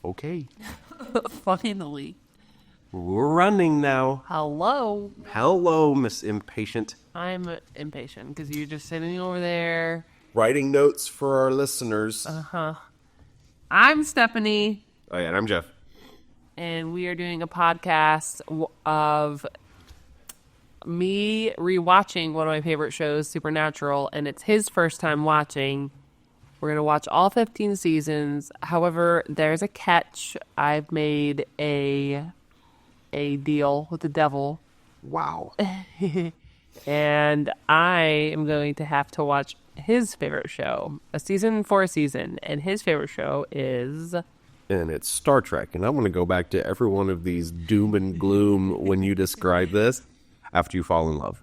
Okay. Finally. We're running now. Hello. Hello, Miss Impatient. I'm impatient because you're just sitting over there. Writing notes for our listeners. I'm Stephanie, Oh, yeah, and I'm Jeff. and we are doing a podcast of me rewatching one of my favorite shows, Supernatural, and it's his first time watching. We're going to watch all 15 seasons. However, there's a catch. I've made a deal with the devil. Wow. And I am going to have to watch his favorite show, a season for a season. And his favorite show is... And it's Star Trek. And I'm going to go back to every one of these doom and gloom when you describe this after you fall in love.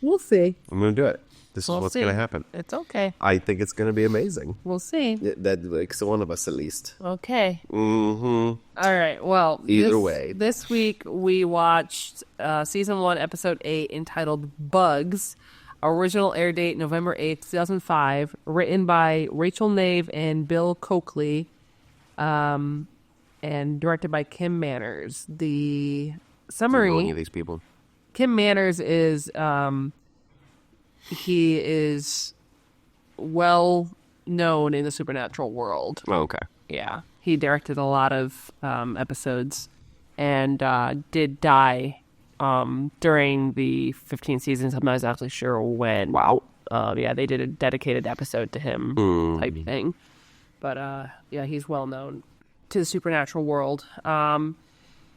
We'll see. I'm going to do it. This We'll is what's see. going to happen. It's okay. I think it's going to be amazing. We'll see. That makes one of us at least. Okay. Mm-hmm. All right. Well, Either way. This week we watched season 1, episode 8, entitled Bugs. Original air date November 8th, 2005. Written by Rachel Nave and Bill Coakley. And directed by Kim Manners. The summary... Do you know any of these people? Kim Manners is... he is well known in the supernatural world. Oh, okay. Yeah. He directed a lot of episodes and did die during the 15 seasons. I'm not exactly sure when. Wow. Yeah, they did a dedicated episode to him type thing. But yeah, he's well known to the supernatural world.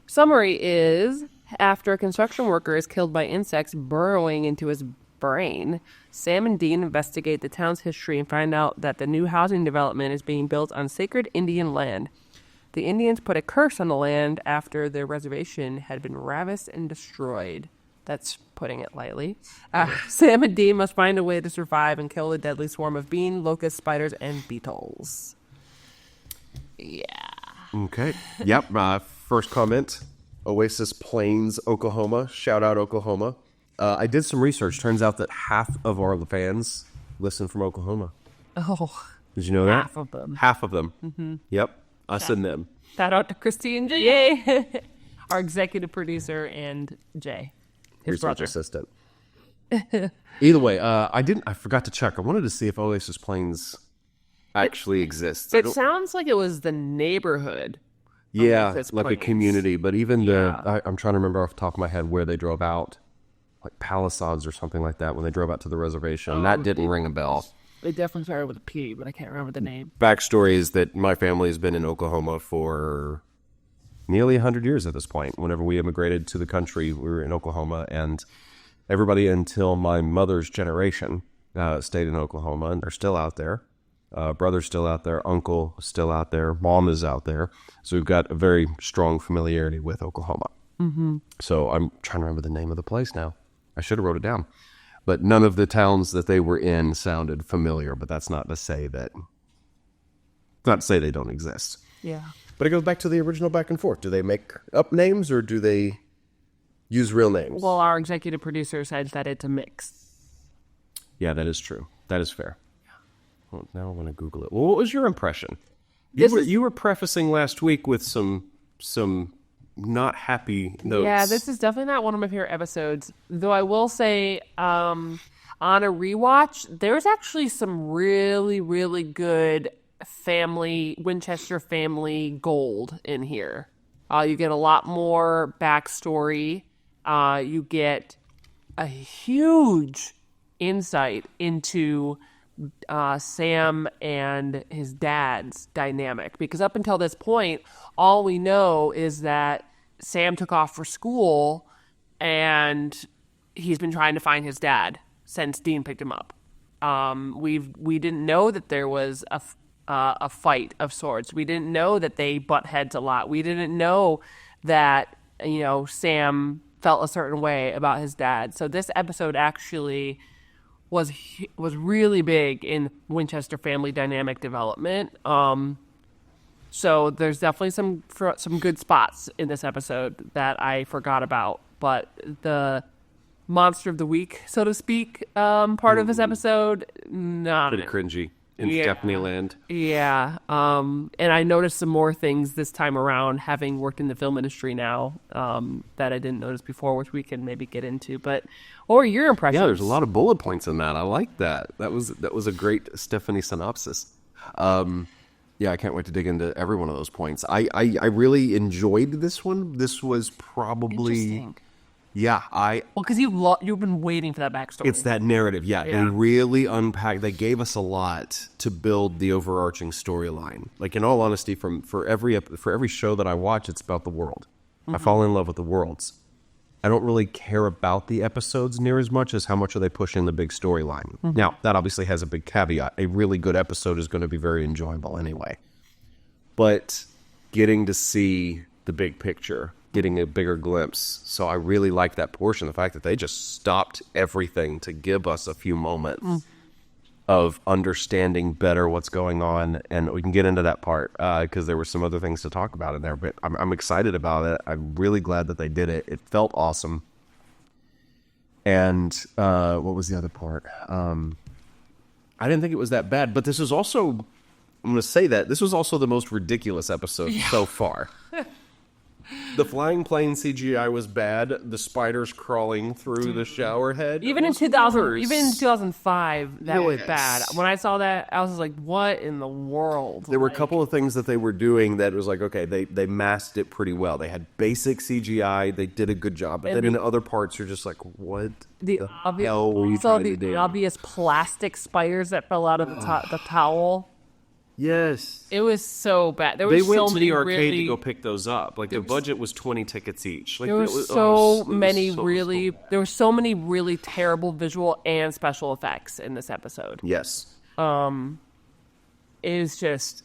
Summary is, after a construction worker is killed by insects burrowing into his brain, Sam and Dean investigate the town's history and find out that the new housing development is being built on sacred Indian land. The Indians put a curse on the land after their reservation had been ravished and destroyed. That's putting it lightly. Sam and Dean must find a way to survive and kill the deadly swarm of bean, locusts, spiders, and beetles. Yeah. Okay. Yep. First comment. Oasis Plains, Oklahoma. Shout out, Oklahoma. I did some research. Turns out that half of our fans listen from Oklahoma. Oh. Did you know that? Half of them. Half of them. Mm-hmm. Yep. Us and them. Shout out to Christy and Jay, our executive producer, and Jay, his Research brother. assistant. Either way, I forgot to check. I wanted to see if Oasis Plains actually exists. It sounds like it was the neighborhood. Yeah, Oasis like a Plains. community. But even I'm trying to remember off the top of my head where they drove out. Like Palisades or something like that when they drove out to the reservation. That didn't ring a bell. It definitely started with a P, but I can't remember the name. Backstory is that my family has been in Oklahoma for nearly 100 years at this point. Whenever we immigrated to the country, we were in Oklahoma, and everybody until my mother's generation stayed in Oklahoma, and they're still out there. Brother's still out there, uncle is still out there, mom is out there. So we've got a very strong familiarity with Oklahoma. Mm-hmm. So I'm trying to remember the name of the place now. I should have wrote it down. But none of the towns that they were in sounded familiar, but that's not to say they don't exist. Yeah. But it goes back to the original back and forth. Do they make up names or do they use real names? Well, our executive producer said that it's a mix. Yeah, that is true. That is fair. Well, now I want to Google it. Well, what was your impression? You were prefacing last week with some not happy notes. Yeah, this is definitely not one of my favorite episodes. Though I will say, on a rewatch, there's actually some really, really good Winchester family gold in here. You get a lot more backstory. You get a huge insight into Sam and his dad's dynamic. Because up until this point, all we know is that Sam took off for school and he's been trying to find his dad since Dean picked him up. We didn't know that there was a fight of sorts. We didn't know that they butt heads a lot. We didn't know that, Sam felt a certain way about his dad. So this episode actually was really big in Winchester family dynamic development. So there's definitely some good spots in this episode that I forgot about. But the monster of the week, so to speak, part of this episode, not pretty cringy. in Stephanie Land. Yeah. And I noticed some more things this time around, having worked in the film industry now, that I didn't notice before, which we can maybe get into. But what were your impressions? Yeah, there's a lot of bullet points in that. I like that. That was a great Stephanie synopsis. Yeah, I can't wait to dig into every one of those points. I really enjoyed this one. This was probably... Interesting. Yeah, Well, because you've been waiting for that backstory. It's that narrative, yeah. They really unpacked. They gave us a lot to build the overarching storyline. Like, in all honesty, for every show that I watch, it's about the world. I fall in love with the worlds. I don't really care about the episodes near as much as how much are they pushing the big storyline. Now, that obviously has a big caveat. A really good episode is going to be very enjoyable anyway. But getting to see the big picture, getting a bigger glimpse. So I really like that portion, the fact that they just stopped everything to give us a few moments of understanding better what's going on. And we can get into that part because there were some other things to talk about in there. But I'm excited about it. I'm really glad that they did it. It felt awesome. And what was the other part? I didn't think it was that bad. But this is also, I'm going to say that, this was also the most ridiculous episode so far. The flying plane CGI was bad. The spiders crawling through the shower head. Even in 2005, that was bad. When I saw that, I was like, "What in the world?" There were a couple of things that they were doing that was like, okay, they masked it pretty well. They had basic CGI. They did a good job. But then in other parts, you're just like, what the hell were you trying to do? The obvious plastic spiders that fell out of the towel. Yes. It was so bad. They went to the arcade to go pick those up. Like, the budget was 20 tickets each. Like, there were so many really terrible visual and special effects in this episode. Yes. It was just...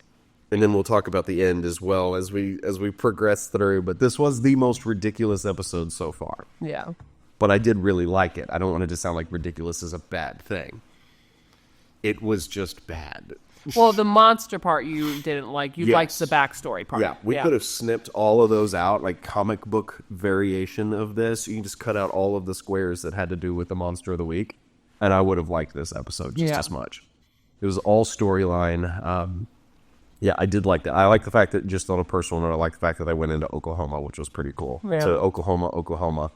And then we'll talk about the end as well as we progress through. But this was the most ridiculous episode so far. Yeah. But I did really like it. I don't want it to sound like ridiculous is a bad thing. It was just bad. Well, the monster part you didn't like. You liked the backstory part. Yeah, we could have snipped all of those out, like comic book variation of this. You can just cut out all of the squares that had to do with the monster of the week, and I would have liked this episode just as much. It was all storyline. Yeah, I did like that. I like the fact that, just on a personal note, I like the fact that I went into Oklahoma, which was pretty cool. Yeah. To Oklahoma,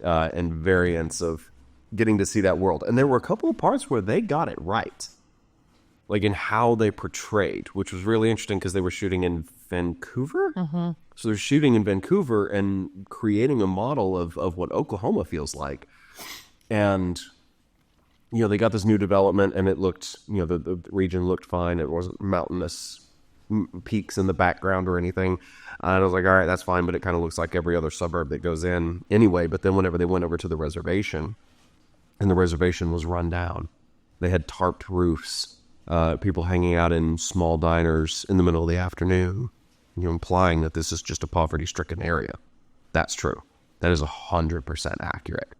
and variants of getting to see that world. And there were a couple of parts where they got it right. Like in how they portrayed, which was really interesting because they were shooting in Vancouver. Mm-hmm. So they're shooting in Vancouver and creating a model of what Oklahoma feels like. And, they got this new development and it looked, the region looked fine. It wasn't mountainous peaks in the background or anything. And I was like, all right, that's fine. But it kind of looks like every other suburb that goes in anyway. But then whenever they went over to the reservation, and the reservation was run down, they had tarped roofs. People hanging out in small diners in the middle of the afternoon, implying that this is just a poverty-stricken area. That's true. That is 100% accurate.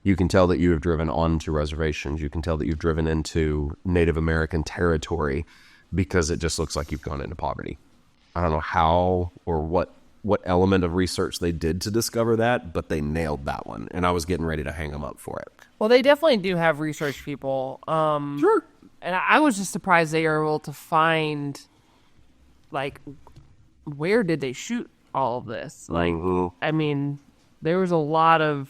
You can tell that you have driven onto reservations. You can tell that you've driven into Native American territory because it just looks like you've gone into poverty. I don't know how or what element of research they did to discover that, but they nailed that one, and I was getting ready to hang them up for it. Well, they definitely do have research people. Sure. And I was just surprised they were able to find, like, where did they shoot all of this? Like, I mean, there was a lot of,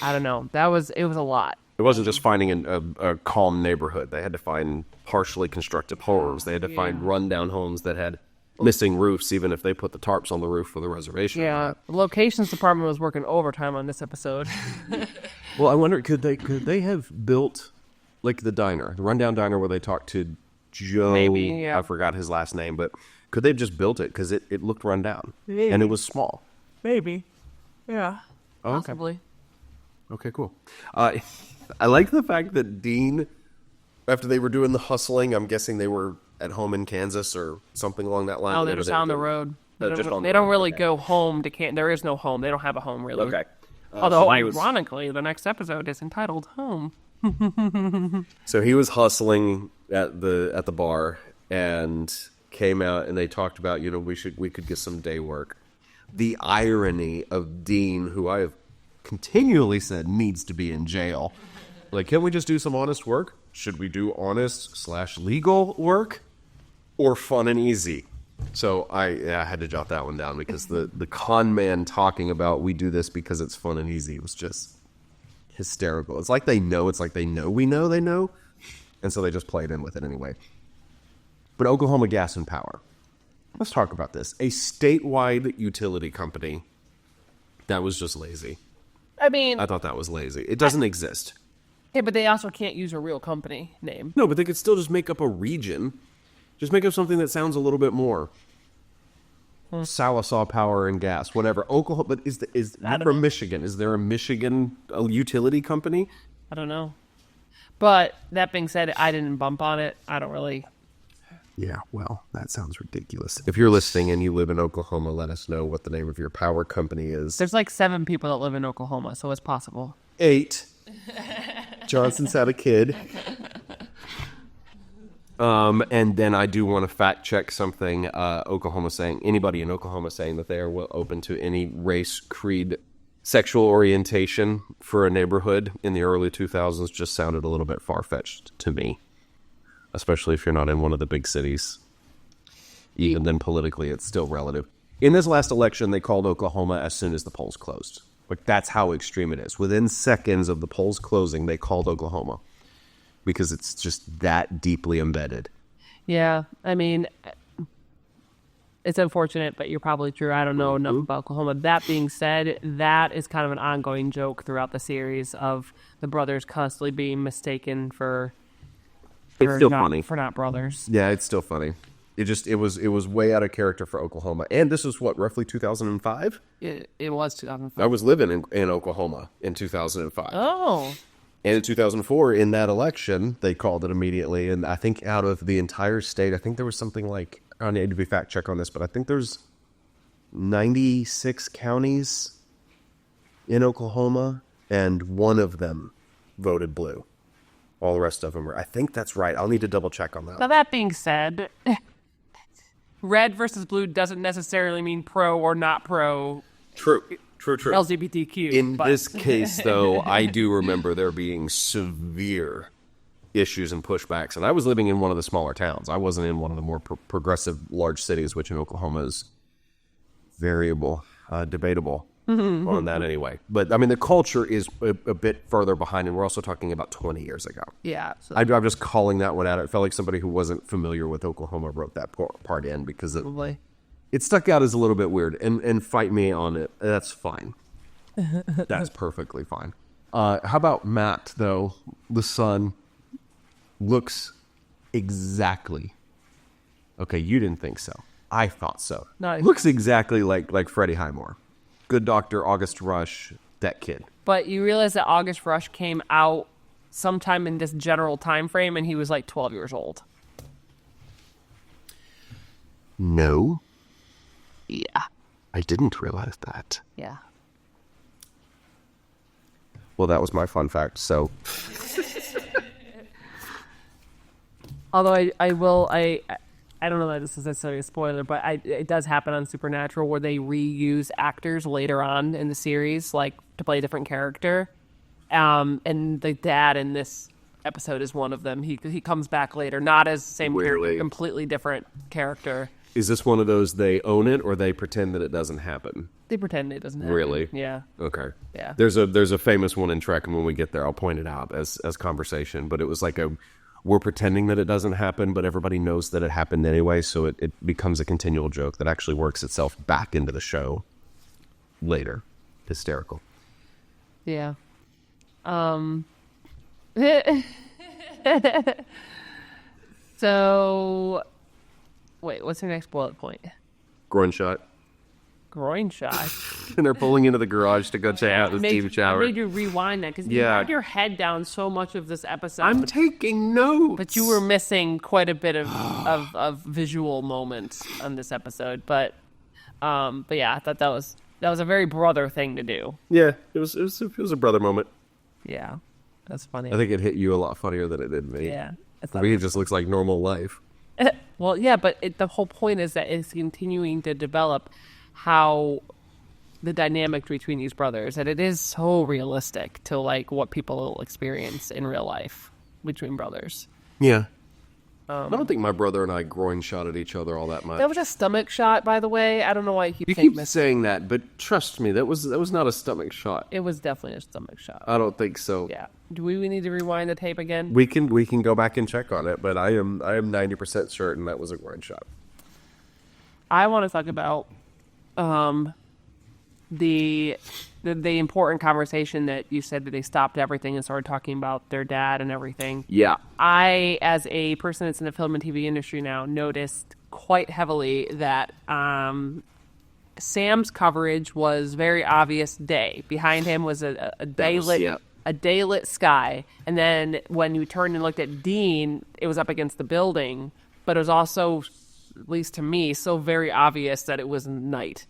I don't know. It was a lot. It wasn't just finding a calm neighborhood. They had to find partially constructed homes. They had to find rundown homes that had missing roofs, even if they put the tarps on the roof for the reservation. Yeah, the locations department was working overtime on this episode. Well, I wonder, could they have built... like the rundown diner where they talked to Joe. Maybe, yeah. I forgot his last name, but could they have just built it? Because it looked run down. Maybe. And it was small. Maybe. Yeah. Oh, possibly. Okay, cool. I like the fact that Dean, after they were doing the hustling, I'm guessing they were at home in Kansas or something along that line. Oh, they're just on the road. They don't really go home to Kansas. There is no home. They don't have a home, really. Okay. Although, ironically, the next episode is entitled Home. So he was hustling at the bar and came out, and they talked about, we could get some day work. The irony of Dean, who I have continually said needs to be in jail. Like, can't we just do some honest work? should we do honest/legal work or fun and easy? So I had to jot that one down because the con man talking about we do this because it's fun and easy was just hysterical. It's like they know we know they know, and so they just played in with it anyway. But Oklahoma Gas and Power. Let's talk about this. A statewide utility company that was just lazy. I mean, I thought that was lazy. It doesn't exist. Yeah, but they also can't use a real company name. No, but they could still just make up a region. Just make up something that sounds a little bit more. Salisaw Power and Gas, whatever. Oklahoma, but is from Michigan? Is there a Michigan utility company? I don't know. But that being said, I didn't bump on it. I don't really. Yeah, well, that sounds ridiculous. If you're listening and you live in Oklahoma, let us know what the name of your power company is. There's like 7 people that live in Oklahoma, so it's possible. 8. Johnson's had a kid. And then I do want to fact check something. Anybody in Oklahoma saying that they are open to any race, creed, sexual orientation for a neighborhood in the early 2000s just sounded a little bit far-fetched to me. Especially if you're not in one of the big cities. Even then politically, it's still relative. In this last election, they called Oklahoma as soon as the polls closed. Like, that's how extreme it is. Within seconds of the polls closing, they called Oklahoma. Because it's just that deeply embedded. Yeah, I mean, it's unfortunate, but you're probably true. I don't know enough about Oklahoma. That being said, that is kind of an ongoing joke throughout the series of the brothers constantly being mistaken for... It's still funny. For not brothers. Yeah, it's still funny. It was way out of character for Oklahoma. And this was what, roughly 2005? It was 2005. I was living in Oklahoma in 2005. Oh. And in 2004, in that election, they called it immediately. And I think out of the entire state, I think there was something like, I need to be fact check on this, but I think there's 96 counties in Oklahoma, and one of them voted blue. All the rest of them were. I think that's right. I'll need to double check on that. Now, that being said, red versus blue doesn't necessarily mean pro or not pro. True. LGBTQ. In this case, though, I do remember there being severe issues and pushbacks. And I was living in one of the smaller towns. I wasn't in one of the more progressive large cities, which in Oklahoma is variable, debatable. On that anyway. But, I mean, the culture is a bit further behind, and we're also talking about 20 years ago. Yeah. I'm just calling that one out. It felt like somebody who wasn't familiar with Oklahoma wrote that part in because it stuck out as a little bit weird. And fight me on it. That's fine. That's perfectly fine. How about Matt, though? The son looks exactly... Okay, you didn't think so. I thought so. No, looks exactly like Freddie Highmore. Good Doctor, August Rush, that kid. But you realize that August Rush came out sometime in this general time frame, and he was like 12 years old. No. Yeah. I didn't realize that. Yeah. Well, that was my fun fact, so... Although I don't know that this is necessarily a spoiler, but it does happen on Supernatural where they reuse actors later on in the series, like to play a different character. And the dad in this episode is one of them. He comes back later, not as the same character, completely different character. Is this one of those they own it or they pretend that it doesn't happen? They pretend it doesn't happen. Really? Yeah. Okay. Yeah. There's a famous one in Trek, and when we get there, I'll point it out as conversation. But it was like we're pretending that it doesn't happen, but everybody knows that it happened anyway, so it becomes a continual joke that actually works itself back into the show later. Hysterical. Yeah. So, wait, what's your next bullet point? Groin shot. Groin shot. And they're pulling into the garage to go check out the steam shower. I made you rewind that because you had your head down so much of this episode. I'm taking notes. But you were missing quite a bit of visual moments on this episode. But yeah, I thought that was a very brother thing to do. Yeah, it was a brother moment. Yeah, that's funny. I think it hit you a lot funnier than it did me. Yeah. For me, it just looks like normal life. Well, yeah, but the whole point is that it's continuing to develop how the dynamic between these brothers, and it is so realistic to like what people experience in real life. between brothers. Yeah. I don't think my brother and I groin shot at each other all that much. That was a stomach shot, by the way. I don't know why you You keep keep saying that, but trust me, that was not a stomach shot. It was definitely a stomach shot. I don't think so. Yeah. Do we need to rewind the tape again? We can go back and check on it, but I am 90% certain that was a groin shot. I want to talk about the important conversation that you said that they stopped everything and started talking about their dad and everything. Yeah. I, as a person that's in the film and TV industry now, noticed quite heavily that Sam's coverage was very obvious day. Behind him was a daylit sky. And then when you turned and looked at Dean, it was up against the building. But it was also, at least to me, so very obvious that it was night.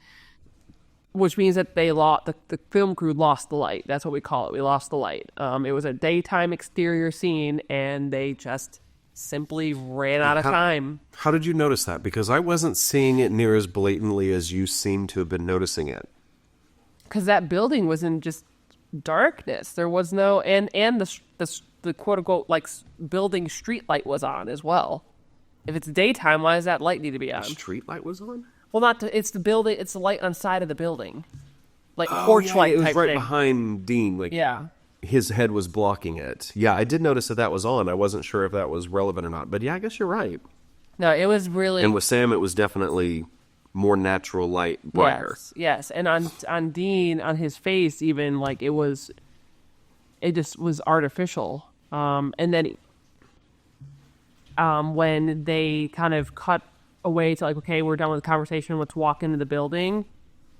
Which means that they lost the film crew lost the light. That's what we call it. We lost the light. It was a daytime exterior scene, and they just simply ran out of time. How did you notice that? Because I wasn't seeing it near as blatantly as you seem to have been noticing it. Because that building was in just darkness. There was no and the quote unquote like building street light was on as well. If it's daytime, why does that light need to be on? The street light was on? Well, it's the building. It's the light on the side of the building, like porch light. It was type right thing. behind Dean. Like his head was blocking it. Yeah, I did notice that was on. I wasn't sure if that was relevant or not. But yeah, I guess you're right. No, it was really. And with Sam, it was definitely more natural light, brighter. Yes, and on Dean, on his face, even like it just was artificial. And then when they kind of cut away to like, okay, we're done with the conversation, let's walk into the building,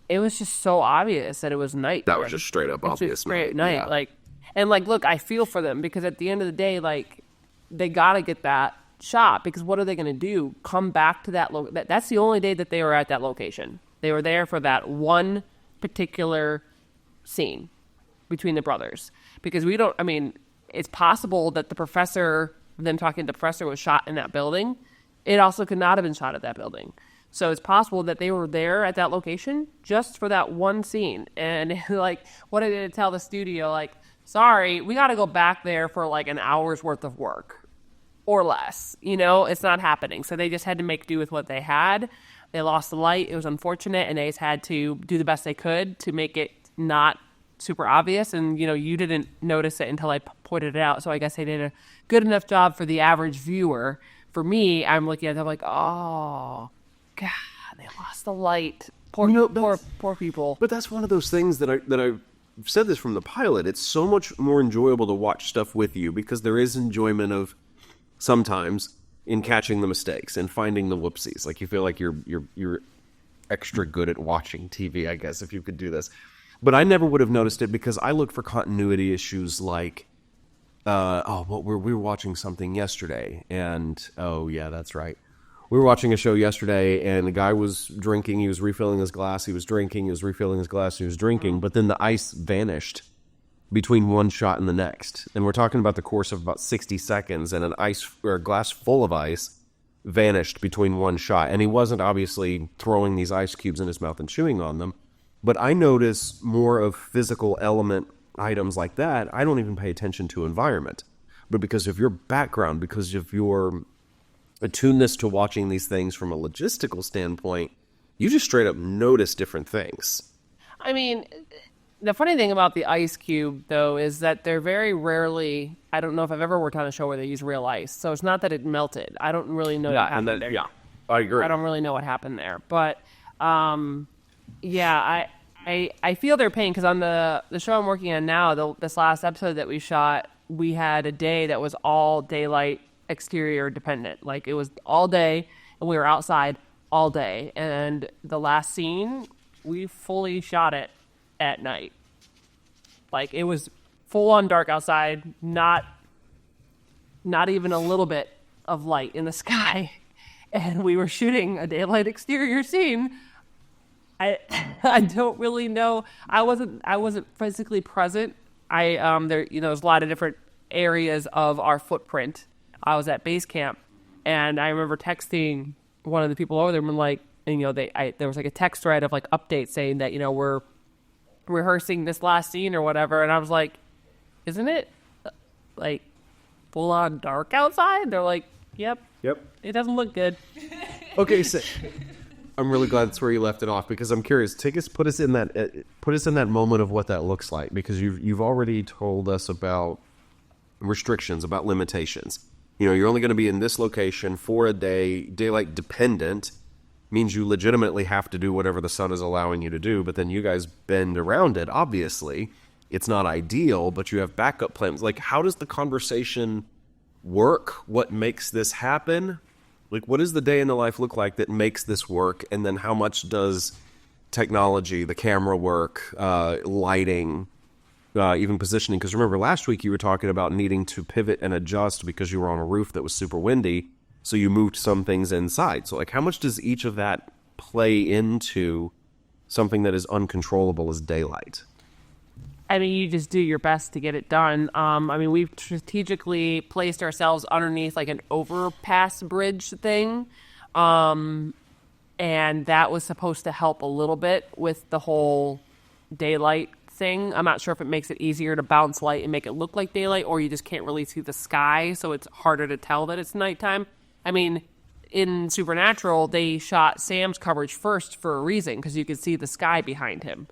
it was just so obvious that it was night. That was just straight up obvious. Straight night. Yeah. Like, and like, look, I feel for them because at the end of the day, like, they got to get that shot because what are they going to do? Come back to that that's the only day that they were at that location. They were there for that one particular scene between the brothers because it's possible that the professor, them talking to the professor, was shot in that building. It also could not have been shot at that building. So it's possible that they were there at that location just for that one scene. And like, what did they tell the studio? Like, sorry, we got to go back there for like an hour's worth of work or less. You know, it's not happening. So they just had to make do with what they had. They lost the light. It was unfortunate. And they just had to do the best they could to make it not super obvious. And, you know, you didn't notice it until I pointed it out. So I guess they did a good enough job for the average viewer. For me, I'm looking at them like, oh, God, they lost the light. Poor people. But that's one of those things that I've said this from the pilot. It's so much more enjoyable to watch stuff with you because there is enjoyment of sometimes in catching the mistakes and finding the whoopsies. Like you feel like you're extra good at watching TV, I guess, if you could do this. But I never would have noticed it because I look for continuity issues like, we were watching something yesterday, and oh yeah, that's right. We were watching a show yesterday, and the guy was drinking. He was refilling his glass. He was drinking. He was refilling his glass. He was drinking. But then the ice vanished between one shot and the next. And we're talking about the course of about 60 seconds, and a glass full of ice vanished between one shot. And he wasn't obviously throwing these ice cubes in his mouth and chewing on them. But I notice more of physical element items like that. I don't even pay attention to environment. But because of your background, because of your attuneness to watching these things from a logistical standpoint, you just straight up notice different things. I mean, the funny thing about the ice cube, though, is that they're very rarely, I don't know if I've ever worked on a show where they use real ice. So it's not that it melted. I don't really know what happened there. Yeah, I agree. I don't really know what happened there. But, yeah, I feel their pain because on the show I'm working on now, this last episode that we shot, we had a day that was all daylight exterior dependent. Like it was all day and we were outside all day. And the last scene, we fully shot it at night. Like it was full on dark outside, not even a little bit of light in the sky. And we were shooting a daylight exterior scene. I don't really know. I wasn't physically present. There's a lot of different areas of our footprint. I was at base camp, and I remember texting one of the people over there and like, and, there was like a text thread of like updates saying that, we're rehearsing this last scene or whatever. And I was like, isn't it like full on dark outside, they're like, yep, it doesn't look good. Okay, so I'm really glad that's where you left it off, because I'm curious. Put us in that moment of what that looks like, because you've already told us about restrictions, about limitations. You're only going to be in this location for a day. Daylight dependent means you legitimately have to do whatever the sun is allowing you to do, but then you guys bend around it. Obviously, it's not ideal, but you have backup plans. Like, how does the conversation work? What makes this happen? Like, what does the day in the life look like that makes this work? And then how much does technology, the camera work, lighting, even positioning? Because remember, last week you were talking about needing to pivot and adjust because you were on a roof that was super windy, so you moved some things inside. So, like, how much does each of that play into something that is uncontrollable as daylight? I mean, you just do your best to get it done. We've strategically placed ourselves underneath like an overpass bridge thing. And that was supposed to help a little bit with the whole daylight thing. I'm not sure if it makes it easier to bounce light and make it look like daylight, or you just can't really see the sky, so it's harder to tell that it's nighttime. I mean, in Supernatural, they shot Sam's coverage first for a reason, because you could see the sky behind him.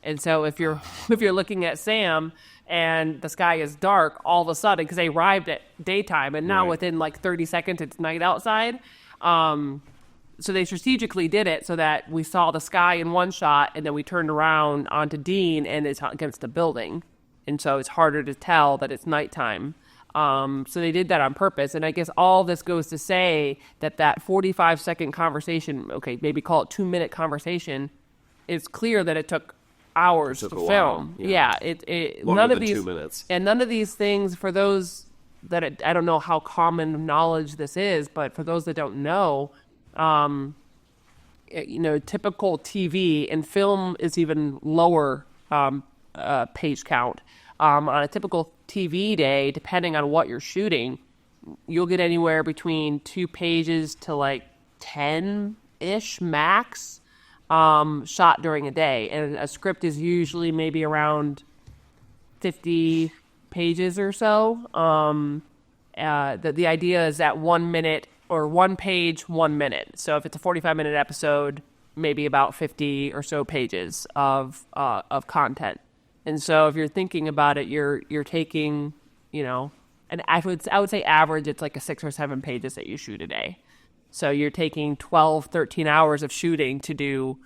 And so if you're looking at Sam and the sky is dark, all of a sudden, because they arrived at daytime, and now within like 30 seconds it's night outside. So they strategically did it so that we saw the sky in one shot, and then we turned around onto Dean, and it's against the building. And so it's harder to tell that it's nighttime. So they did that on purpose. And I guess all this goes to say that 45-second conversation, okay, maybe call it 2-minute conversation, it's clear that it took hours to film. Yeah, it none of these 2 minutes. And none of these things, for those that I don't know how common knowledge this is, but for those that don't know, typical TV and film is even lower page count. On a typical TV day, depending on what you're shooting, you'll get anywhere between 2 pages to like 10-ish max. Shot during a day, and a script is usually maybe around 50 pages or so. The idea is that 1 minute or 1 page, 1 minute. So if it's a 45-minute episode, maybe about 50 or so pages of content. And so if you're thinking about it, you're taking, and I would say average, it's like a 6 or 7 pages that you shoot a day. So you're taking 12, 13 hours of shooting to do,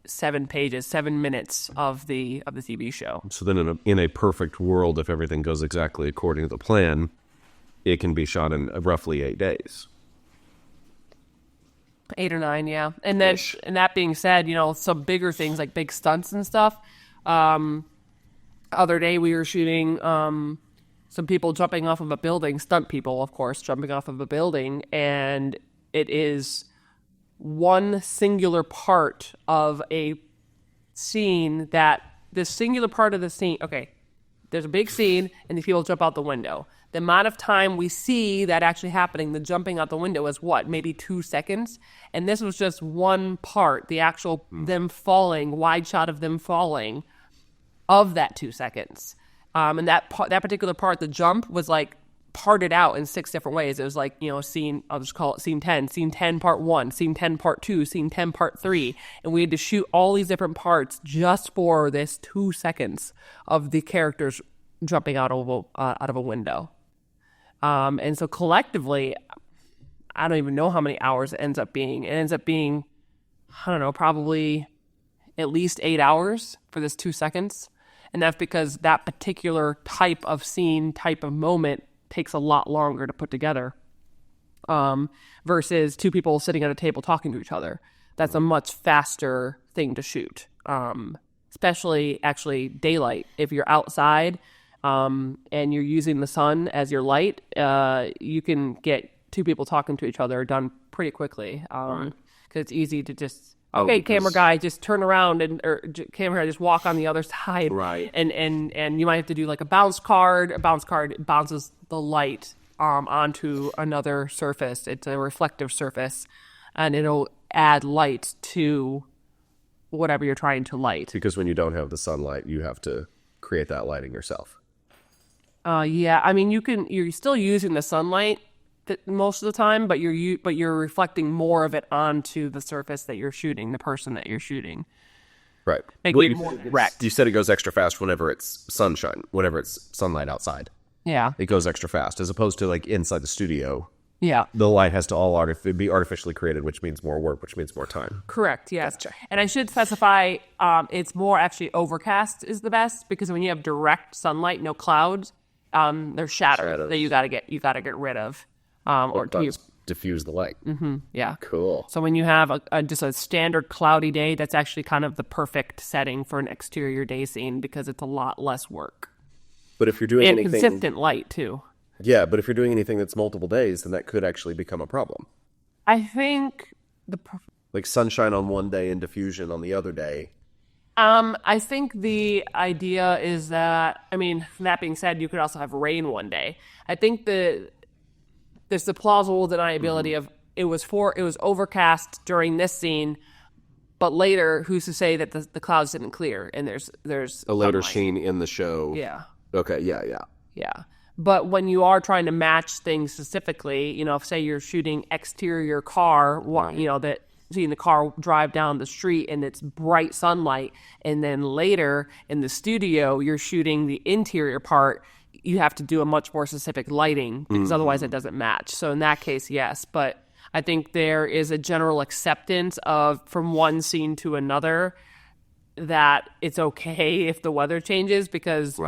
7 pages, 7 minutes of the TV show. So then in a perfect world, if everything goes exactly according to the plan, it can be shot in roughly 8 days. 8 or 9, yeah. And then, and that being said, some bigger things like big stunts and stuff. Other day we were shooting some people jumping off of a building, stunt people, of course, jumping off of a building, and it is one singular part of a scene this singular part of the scene, okay, there's a big scene, and these people jump out the window. The amount of time we see that actually happening, the jumping out the window, is what, maybe 2 seconds? And this was just one part, the actual them falling, wide shot of them falling, of that 2 seconds. And that particular part, the jump, was like parted out in 6 different ways. It was like, scene, I'll just call it scene 10 part 1, scene 10 part 2, scene 10 part 3. And we had to shoot all these different parts just for this 2 seconds of the characters jumping out of a window. And so collectively, I don't even know how many hours it ends up being. It ends up being, I don't know, probably at least 8 hours for this 2 seconds. And that's because that particular type of scene, type of moment takes a lot longer to put together versus 2 people sitting at a table talking to each other. That's a much faster thing to shoot, especially actually daylight. If you're outside and you're using the sun as your light, you can get 2 people talking to each other done pretty quickly because it's easy to just... Okay, camera guy, just turn around or camera guy, just walk on the other side. Right. And you might have to do like a bounce card. A bounce card bounces the light onto another surface. It's a reflective surface, and it'll add light to whatever you're trying to light. Because when you don't have the sunlight, you have to create that lighting yourself. Yeah, I mean, you're still using the sunlight most of the time, but you're reflecting more of it onto the surface that you're shooting, the person that you're shooting. Right. Making it more direct. You said it goes extra fast whenever it's sunshine, whenever it's sunlight outside. Yeah. It goes extra fast, as opposed to like inside the studio. Yeah. The light has to be artificially created, which means more work, which means more time. Correct, yes. Gotcha. And I should specify, it's more actually overcast is the best, because when you have direct sunlight, no clouds, there's shadows that you gotta get rid of. Or diffuse the light. Mm-hmm, yeah. Cool. So when you have just a standard cloudy day, that's actually kind of the perfect setting for an exterior day scene, because it's a lot less work. But if you're doing anything... And consistent light, too. Yeah, but if you're doing anything that's multiple days, then that could actually become a problem. I think like sunshine on one day and diffusion on the other day. I think the idea is that, I mean, that being said, you could also have rain one day. I think there's the plausible deniability of it was overcast during this scene, but later, who's to say that the clouds didn't clear and there's a later sunlight. scene in the show. Yeah. Okay. Yeah. But when you are trying to match things specifically, you know, if say you're shooting exterior car, you know, that seeing the car drive down the street and it's bright sunlight, and then later in the studio you're shooting the interior part, you have to do a much more specific lighting, because otherwise it doesn't match. So in that case, yes. But I think there is a general acceptance of, from one scene to another, that it's okay if the weather changes, because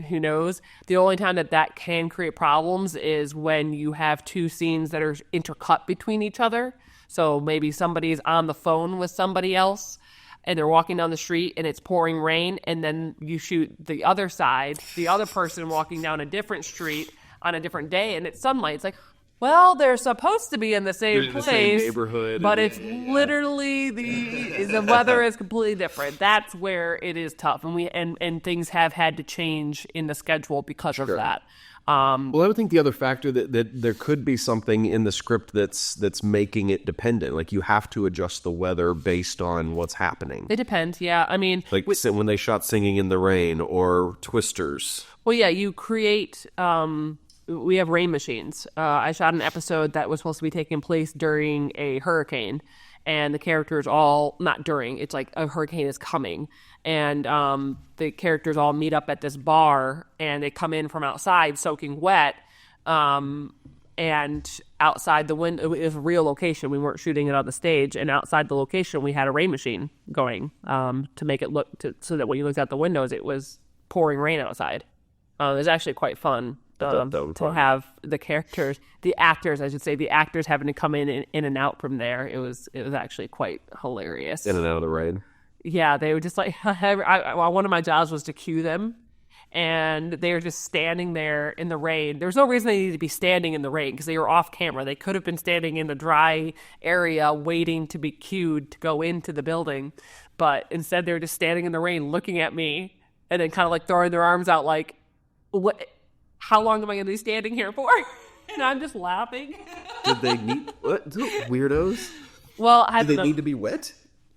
who knows? The only time that can create problems is when you have two scenes that are intercut between each other. So maybe somebody's on the phone with somebody else and they're walking down the street and it's pouring rain, and then you shoot the other side, the other person walking down a different street on a different day and it's sunlight. It's like, well, they're supposed to be in the same place, the same neighborhood, but it's literally the weather is completely different. That's where it is tough, and things have had to change in the schedule because of that. Well, I would think the other factor that there could be something in the script that's making it dependent. Like, you have to adjust the weather based on what's happening. It depends, yeah. I mean, like when they shot Singing in the Rain or Twisters. Well, yeah, you create. We have rain machines. I shot an episode that was supposed to be taking place during a hurricane, and the characters all, not during, it's like a hurricane is coming, and the characters all meet up at this bar, and they come in from outside soaking wet, and outside the window, it was a real location. We weren't shooting it on the stage, and outside the location, we had a rain machine going to make it look, so that when you looked out the windows, it was pouring rain outside. It was actually quite fun. To have the characters, the actors having to come in and out from there. It was actually quite hilarious. In and out of the rain. Yeah, they were just like, one of my jobs was to cue them, and they were just standing there in the rain. There was no reason they needed to be standing in the rain, because they were off camera. They could have been standing in the dry area waiting to be cued to go into the building, but instead they were just standing in the rain looking at me, and then kind of like throwing their arms out like, what? How long am I going to be standing here for? And I'm just laughing. Did they need... What? Weirdos? Well, Did they need to be wet?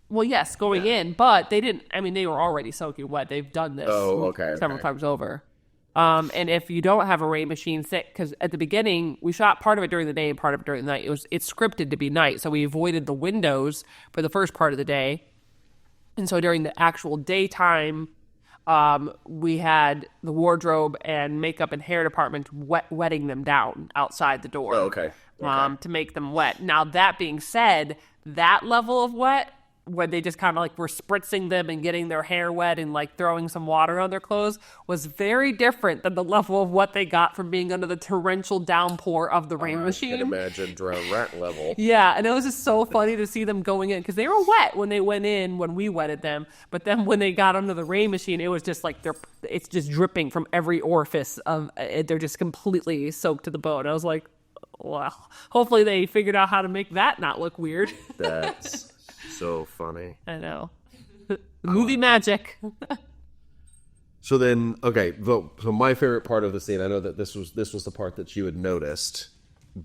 Well, yes, going in, but they didn't... I mean, they were already soaking wet. They've done this several times over. And if you don't have a rain machine, because at the beginning, we shot part of it during the day and part of it during the night. It's scripted to be night, so we avoided the windows for the first part of the day. And so during the actual daytime... we had the wardrobe and makeup and hair department wetting them down outside the door. Oh, okay. To make them wet. Now, that being said, that level of wet, when they just kind of like were spritzing them and getting their hair wet and like throwing some water on their clothes, was very different than the level of what they got from being under the torrential downpour of the rain machine. I can imagine drown rat level. Yeah, and it was just so funny to see them going in, because they were wet when they went in when we wetted them, but then when they got under the rain machine, it was just like it's just dripping from every orifice of it. They're just completely soaked to the bone. I was like, wow, hopefully they figured out how to make that not look weird. That's so funny. I know. Movie magic. So then, okay, so my favorite part of the scene, I know that this was the part that you had noticed,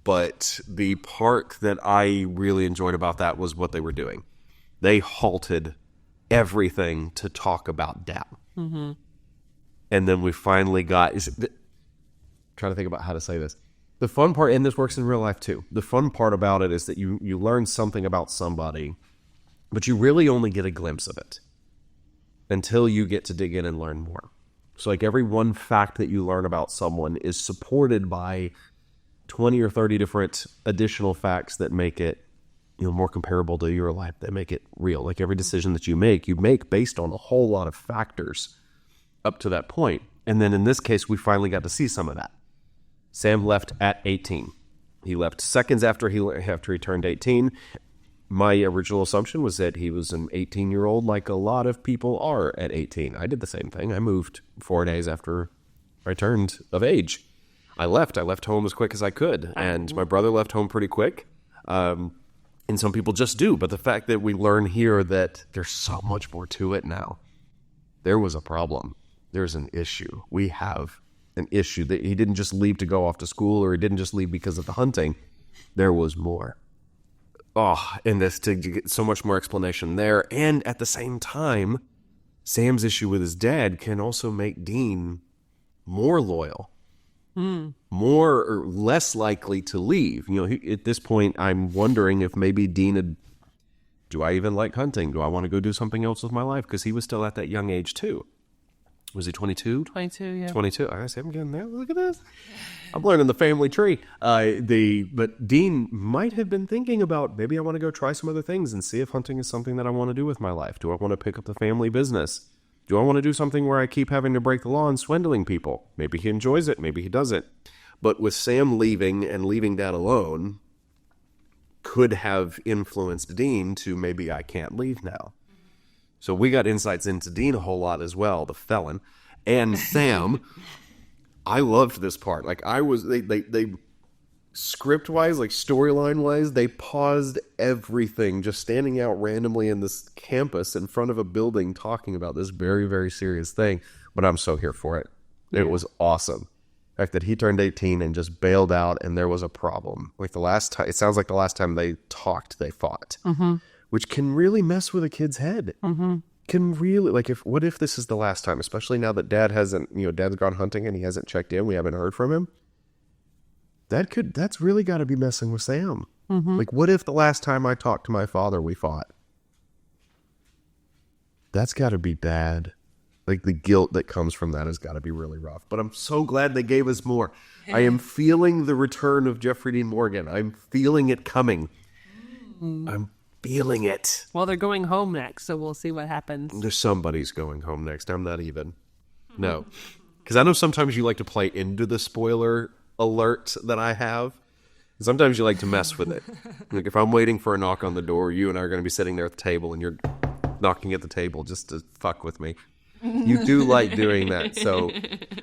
but the part that I really enjoyed about that was what they were doing. They halted everything to talk about Dad. Mm-hmm. And then we finally got... trying to think about how to say this. The fun part, and this works in real life too, the fun part about it is that you learn something about somebody, but you really only get a glimpse of it until you get to dig in and learn more. So like every one fact that you learn about someone is supported by 20 or 30 different additional facts that make it, more comparable to your life, that make it real. Like every decision that you make based on a whole lot of factors up to that point. And then in this case, we finally got to see some of that. Sam left at 18. He left seconds after he turned 18. My original assumption was that he was an 18-year-old like a lot of people are at 18. I did the same thing. I moved 4 days after I turned of age. I left home as quick as I could, and my brother left home pretty quick. And some people just do. But the fact that we learn here that there's so much more to it now. There was a problem. There's an issue. We have an issue. That he didn't just leave to go off to school, or he didn't just leave because of the hunting. There was more. And this to get so much more explanation there. And at the same time, Sam's issue with his dad can also make Dean more loyal. More or less likely to leave. At this point, I'm wondering if maybe Dean had, do I even like hunting? Do I want to go do something else with my life? Because he was still at that young age too. Was he 22? 22, yeah. 22. I see, I'm getting there. Look at this. I'm learning the family tree. But Dean might have been thinking about, maybe I want to go try some other things and see if hunting is something that I want to do with my life. Do I want to pick up the family business? Do I want to do something where I keep having to break the law and swindling people? Maybe he enjoys it. Maybe he doesn't. But with Sam leaving and leaving Dad alone, could have influenced Dean to maybe I can't leave now. So we got insights into Dean a whole lot as well, the felon. And Sam, I loved this part. Like they script-wise, like storyline-wise, they paused everything, just standing out randomly in this campus in front of a building talking about this very, very serious thing. But I'm so here for it. It was awesome. The fact that he turned 18 and just bailed out and there was a problem. Like the last time, it sounds like the last time they talked, they fought. Which can really mess with a kid's head. Can really, like, what if this is the last time, especially now that Dad's gone hunting and he hasn't checked in, we haven't heard from him. That's really got to be messing with Sam. Like, what if the last time I talked to my father, we fought? That's got to be bad. Like, the guilt that comes from that has got to be really rough. But I'm so glad they gave us more. I am feeling the return of Jeffrey Dean Morgan. I'm feeling it coming. I'm feeling it. Well, they're going home next, so we'll see what happens. There's somebody's going home next. I'm not even. No. Because I know sometimes you like to play into the spoiler alert that I have. Sometimes you like to mess with it. Like if I'm waiting for a knock on the door, you and I are going to be sitting there at the table and you're knocking at the table just to fuck with me. You do like doing that, so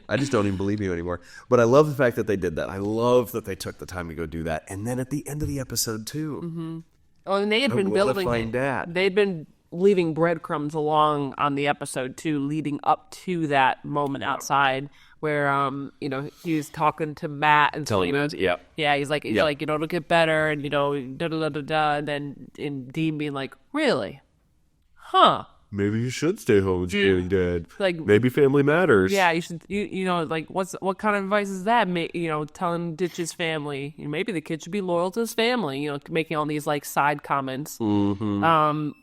I just don't even believe you anymore. But I love the fact that they did that. I love that they took the time to go do that. And then at the end of the episode, too. Oh, and they had been building it. They'd been leaving breadcrumbs along on the episode, too, leading up to that moment outside where, he was talking to Matt and telling him, yeah, he's like, it'll get better, and, da-da-da-da-da, and then Dean being like, really? Huh. Maybe you should stay home with your dad. Like, maybe family matters. Yeah, you should. Like, what kind of advice is that? Telling him to ditch his family. Maybe the kid should be loyal to his family. Making all these like side comments. And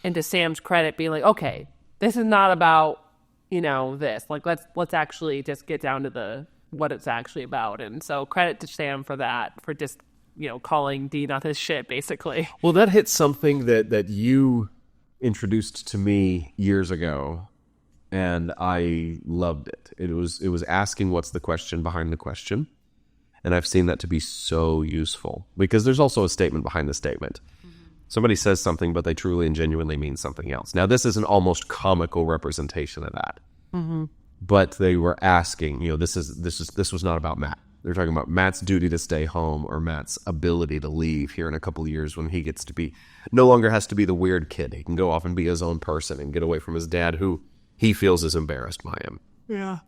to Sam's credit, being like, okay, this is not about this. Like, let's actually just get down to what it's actually about. And so credit to Sam for that, for just calling Dean on his shit, basically. Well, that hits something that you introduced to me years ago, and I loved it. It was asking what's the question behind the question, and I've seen that to be so useful because there's also a statement behind the statement. Somebody says something, but they truly and genuinely mean something else. Now, this is an almost comical representation of that, but they were asking. This was not about Matt. They're talking about Matt's duty to stay home or Matt's ability to leave here in a couple of years when he gets to be, no longer has to be the weird kid. He can go off and be his own person and get away from his dad who he feels is embarrassed by him. Yeah.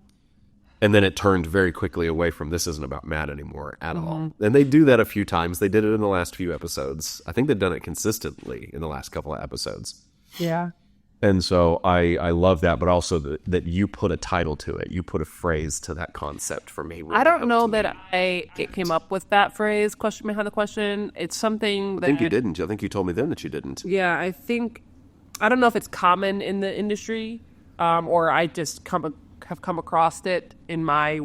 And then it turned very quickly away from this isn't about Matt anymore at all. And they do that a few times. They did it in the last few episodes. I think they've done it consistently in the last couple of episodes. Yeah. And so I love that, but also that you put a title to it. You put a phrase to that concept for me. Really I don't know that I came up with that phrase, question behind the question. It's something that... I think you didn't. I think you told me then that you didn't. Yeah, I don't know if it's common in the industry, or I just have come across it in my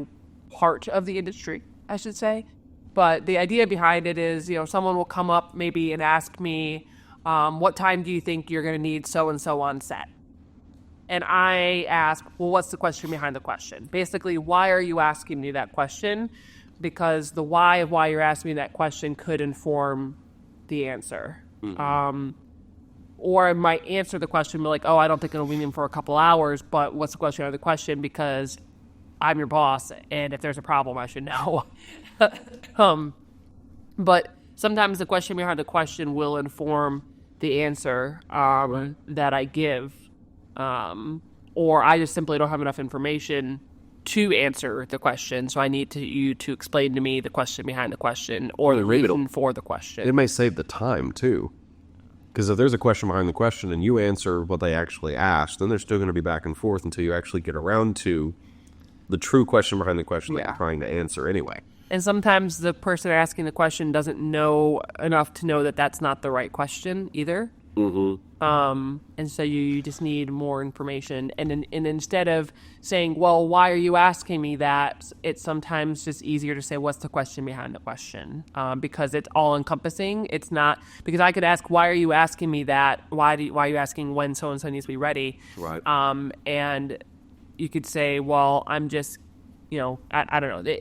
part of the industry, I should say. But the idea behind it is, someone will come up maybe and ask me, what time do you think you're going to need so-and-so on set? And I ask, well, what's the question behind the question? Basically, why are you asking me that question? Because the why of why you're asking me that question could inform the answer. Mm-hmm. Or I might answer the question, be like, oh, I don't think it'll be in for a couple hours, but what's the question behind the question? Because I'm your boss, and if there's a problem, I should know. But sometimes the question behind the question will inform the answer that I give, or I just simply don't have enough information to answer the question, so I need you to explain to me the question behind the question or the reason for the question. It may save the time, too. Because if there's a question behind the question and you answer what they actually asked, then they're still going to be back and forth until you actually get around to the true question behind the question that you're trying to answer anyway. And sometimes the person asking the question doesn't know enough to know that that's not the right question either. Mm-hmm. And so you just need more information. And instead of saying, well, why are you asking me that? It's sometimes just easier to say, what's the question behind the question? Because it's all encompassing. It's not, because I could ask, why are you asking me that? Why are you asking when so-and-so needs to be ready? Right. And you could say, well, I'm just, I don't know.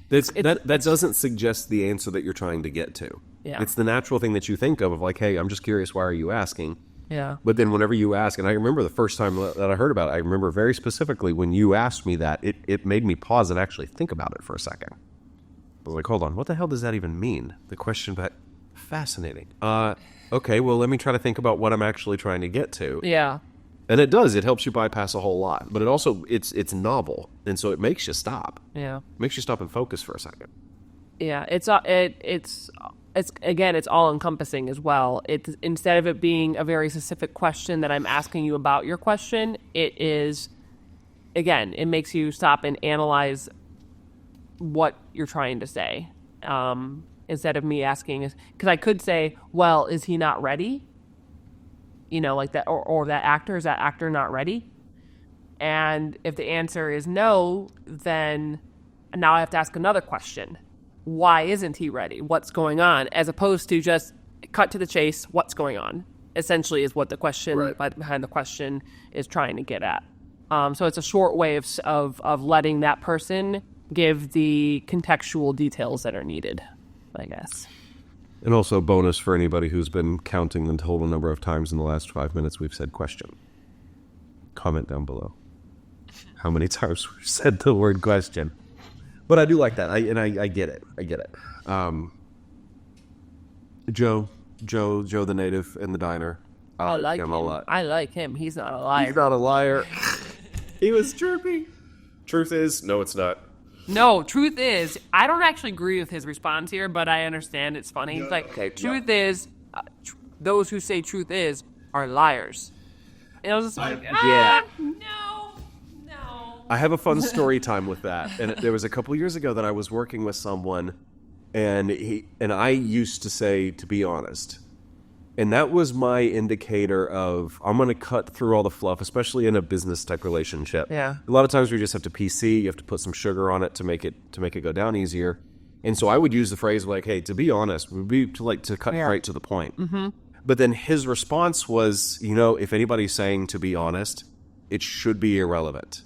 That doesn't suggest the answer that you're trying to get to. Yeah. It's the natural thing that you think of like, hey, I'm just curious, why are you asking? Yeah. But then whenever you ask, and I remember the first time that I heard about it, I remember very specifically when you asked me that, it made me pause and actually think about it for a second. I was like, hold on, what the hell does that even mean? The question, but fascinating. Okay, well, let me try to think about what I'm actually trying to get to. Yeah. And it does. It helps you bypass a whole lot. But it also, it's novel. And so it makes you stop. Yeah. It makes you stop and focus for a second. Yeah. It's again, it's all encompassing as well. It's, instead of it being a very specific question that I'm asking you about your question, it is, again, it makes you stop and analyze what you're trying to say. Instead of me asking, because I could say, well, is he not ready? Like that, or is that actor not ready? And if the answer is no, then now I have to ask another question. Why isn't he ready? What's going on? As opposed to just cut to the chase, what's going on? Essentially is what the question behind the question is trying to get at. So it's a short way of letting that person give the contextual details that are needed, I guess. And also a bonus for anybody who's been counting the total number of times in the last 5 minutes we've said question. Comment down below how many times we've said the word question. But I do like that. I get it. I get it. Joe the native in the diner. I like him a lot. I like him. He's not a liar. He's not a liar. He was chirpy. Truth is, no, it's not. No, truth is, I don't actually agree with his response here, but I understand it's funny. It's like, truth is, those who say truth is are liars. And I was just like, no. I have a fun story time with that. And there was a couple years ago that I was working with someone, and I used to say, to be honest. And that was my indicator of, I'm going to cut through all the fluff, especially in a business type relationship. Yeah. A lot of times we just have to PC, you have to put some sugar on it to make it go down easier. And so I would use the phrase like, hey, to be honest, would be to cut right to the point. Mm-hmm. But then his response was, if anybody's saying to be honest, it should be irrelevant.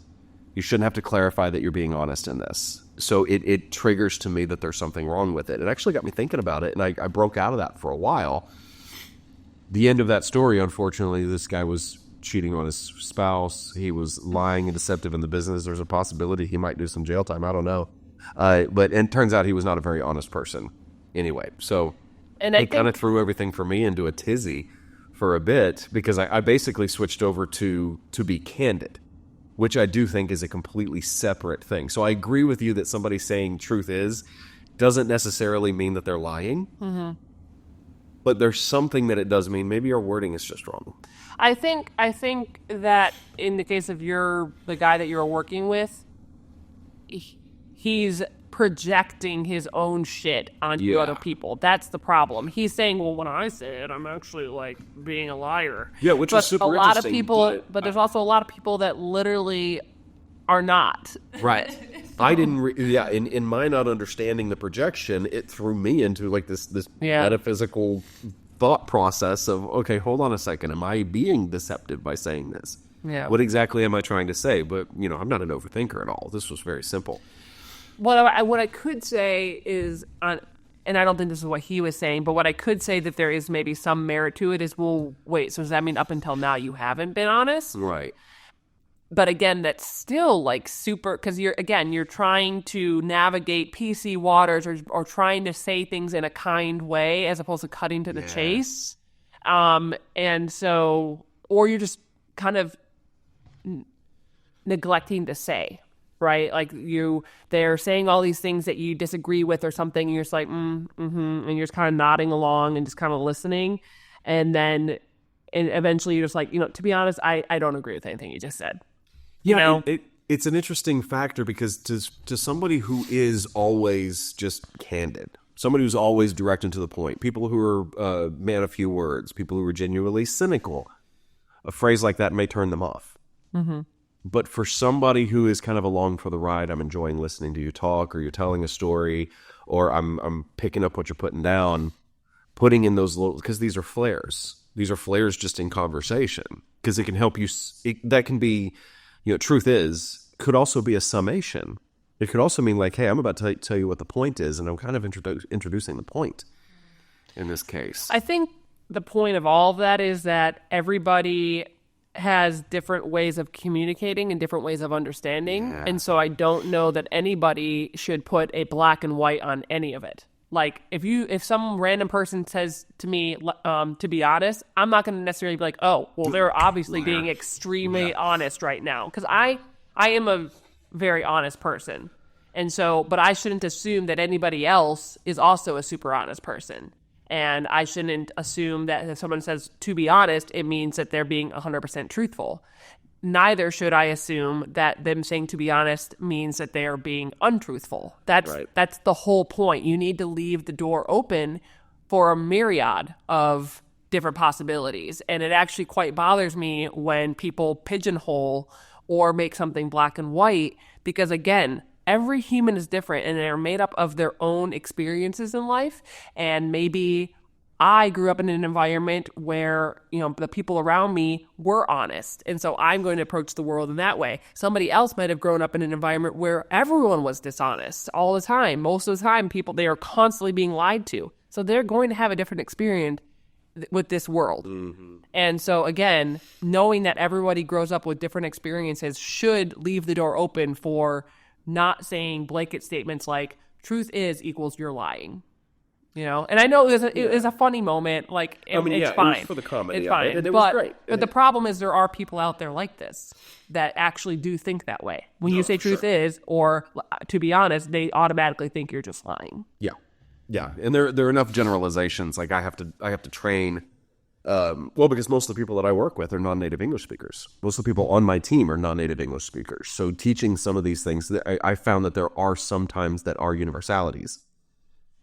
You shouldn't have to clarify that you're being honest in this. So it triggers to me that there's something wrong with it. It actually got me thinking about it, and I broke out of that for a while. The end of that story, unfortunately, this guy was cheating on his spouse. He was lying and deceptive in the business. There's a possibility he might do some jail time. I don't know. But it turns out he was not a very honest person anyway. So it kind of threw everything for me into a tizzy for a bit, because I basically switched over to be candid, which I do think is a completely separate thing. So I agree with you that somebody saying truth is doesn't necessarily mean that they're lying. Mm-hmm. but there's something that it does mean. Maybe our wording is just wrong. I think that in the case of the guy that you're working with, he's projecting his own shit onto other people. That's the problem. He's saying, well, when I say it, I'm actually like being a liar. Yeah, which is super interesting. Of people, but there's also a lot of people that literally are not. Right. I didn't. In my not understanding the projection, it threw me into like this metaphysical thought process of, okay, hold on a second. Am I being deceptive by saying this? Yeah. What exactly am I trying to say? But I'm not an overthinker at all. This was very simple. What I could say is, and I don't think this is what he was saying, but what I could say that there is maybe some merit to it is, well, wait, so does that mean up until now you haven't been honest? Right. But again, that's still like super, because you're trying to navigate PC waters or trying to say things in a kind way as opposed to cutting to the chase. And so, or you're just kind of neglecting to say. Right, like they're saying all these things that you disagree with or something, and you're just like, and you're just kind of nodding along and just kind of listening, and eventually you're just like, to be honest, I don't agree with anything you just said. Yeah, it's an interesting factor because to somebody who is always just candid, somebody who's always direct and to the point, people who are man of few words, people who are genuinely cynical, a phrase like that may turn them off. Mm-hmm. But for somebody who is kind of along for the ride, I'm enjoying listening to you talk, or you're telling a story, or I'm picking up what you're putting down, putting in those little, because these are flares. These are flares just in conversation, because it can help you. That can be, truth could also be a summation. It could also mean like, hey, I'm about to tell you what the point is, and I'm kind of introducing the point in this case. I think the point of all of that is that everybody has different ways of communicating and different ways of understanding. Yeah. And so I don't know that anybody should put a black and white on any of it. Like if some random person says to me, to be honest, I'm not going to necessarily be like, oh, well, they're obviously being extremely honest right now. Because I am a very honest person. And so, but I shouldn't assume that anybody else is also a super honest person. And I shouldn't assume that if someone says, to be honest, it means that they're being 100% truthful. Neither should I assume that them saying to be honest means that they are being untruthful. That's the whole point. You need to leave the door open for a myriad of different possibilities. And it actually quite bothers me when people pigeonhole or make something black and white, because again, every human is different and they're made up of their own experiences in life. And maybe I grew up in an environment where, the people around me were honest. And so I'm going to approach the world in that way. Somebody else might have grown up in an environment where everyone was dishonest all the time. Most of the time, they are constantly being lied to. So they're going to have a different experience with this world. Mm-hmm. And so again, knowing that everybody grows up with different experiences should leave the door open for not saying blanket statements like truth is equals you're lying, and I know it was a funny moment, like it's fine. It was for the comedy. It's fine. And it was great. But the problem is there are people out there like this that actually do think that way. When you say truth is, or to be honest, they automatically think you're just lying. Yeah. Yeah. And there are enough generalizations. Like I have to train, because most of the people that I work with are non-native English speakers. Most of the people on my team are non-native English speakers. So teaching some of these things, I found that there are sometimes that are universalities.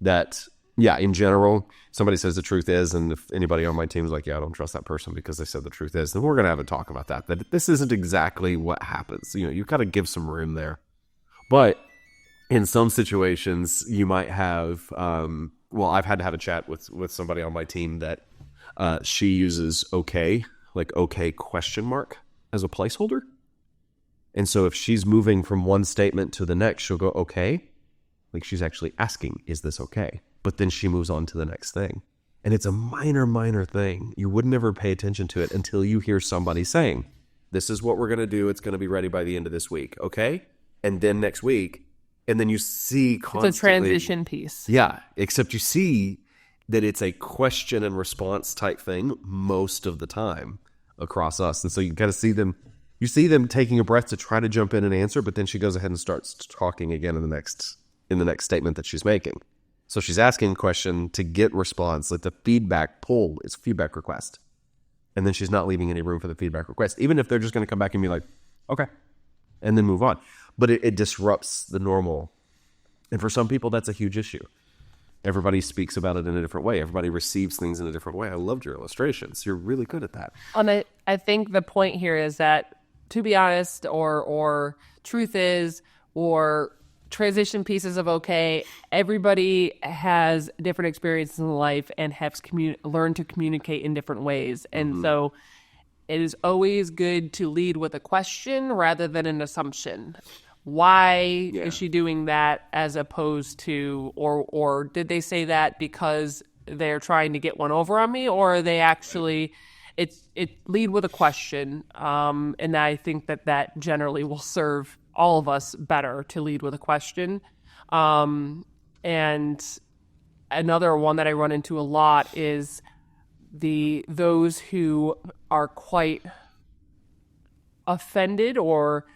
That, in general, somebody says the truth is, and if anybody on my team is like, I don't trust that person because they said the truth is, then we're going to have a talk about that. That this isn't exactly what happens. You've got to give some room there. But in some situations, you might have, I've had to have a chat with somebody on my team that she uses okay, like okay question mark as a placeholder. And so if she's moving from one statement to the next, she'll go okay. Like she's actually asking, is this okay? But then she moves on to the next thing. And it's a minor thing. You would never pay attention to it until you hear somebody saying, this is what we're going to do. It's going to be ready by the end of this week. Okay. And then next week. And then you see constantly. It's a transition piece. Yeah. Except you see that it's a question and response type thing most of the time across us. And so you got to see them. You see them taking a breath to try to jump in and answer, but then she goes ahead and starts talking again in the next statement that she's making. So she's asking a question to get response. Like the feedback poll is a feedback request. And then she's not leaving any room for the feedback request, even if they're just going to come back and be like, okay, and then move on. But it disrupts the normal. And for some people, that's a huge issue. Everybody speaks about it in a different way. Everybody receives things in a different way. I loved your illustrations. You're really good at that. And I think the point here is that, to be honest, or truth is, or transition pieces of okay, everybody has different experiences in life and has learned to communicate in different ways. And so it is always good to lead with a question rather than an assumption. Why is she doing that, as opposed to, or did they say that because they're trying to get one over on me, or are they actually, it lead with a question. And I think that generally will serve all of us better to lead with a question. And another one that I run into a lot is those who are quite offended or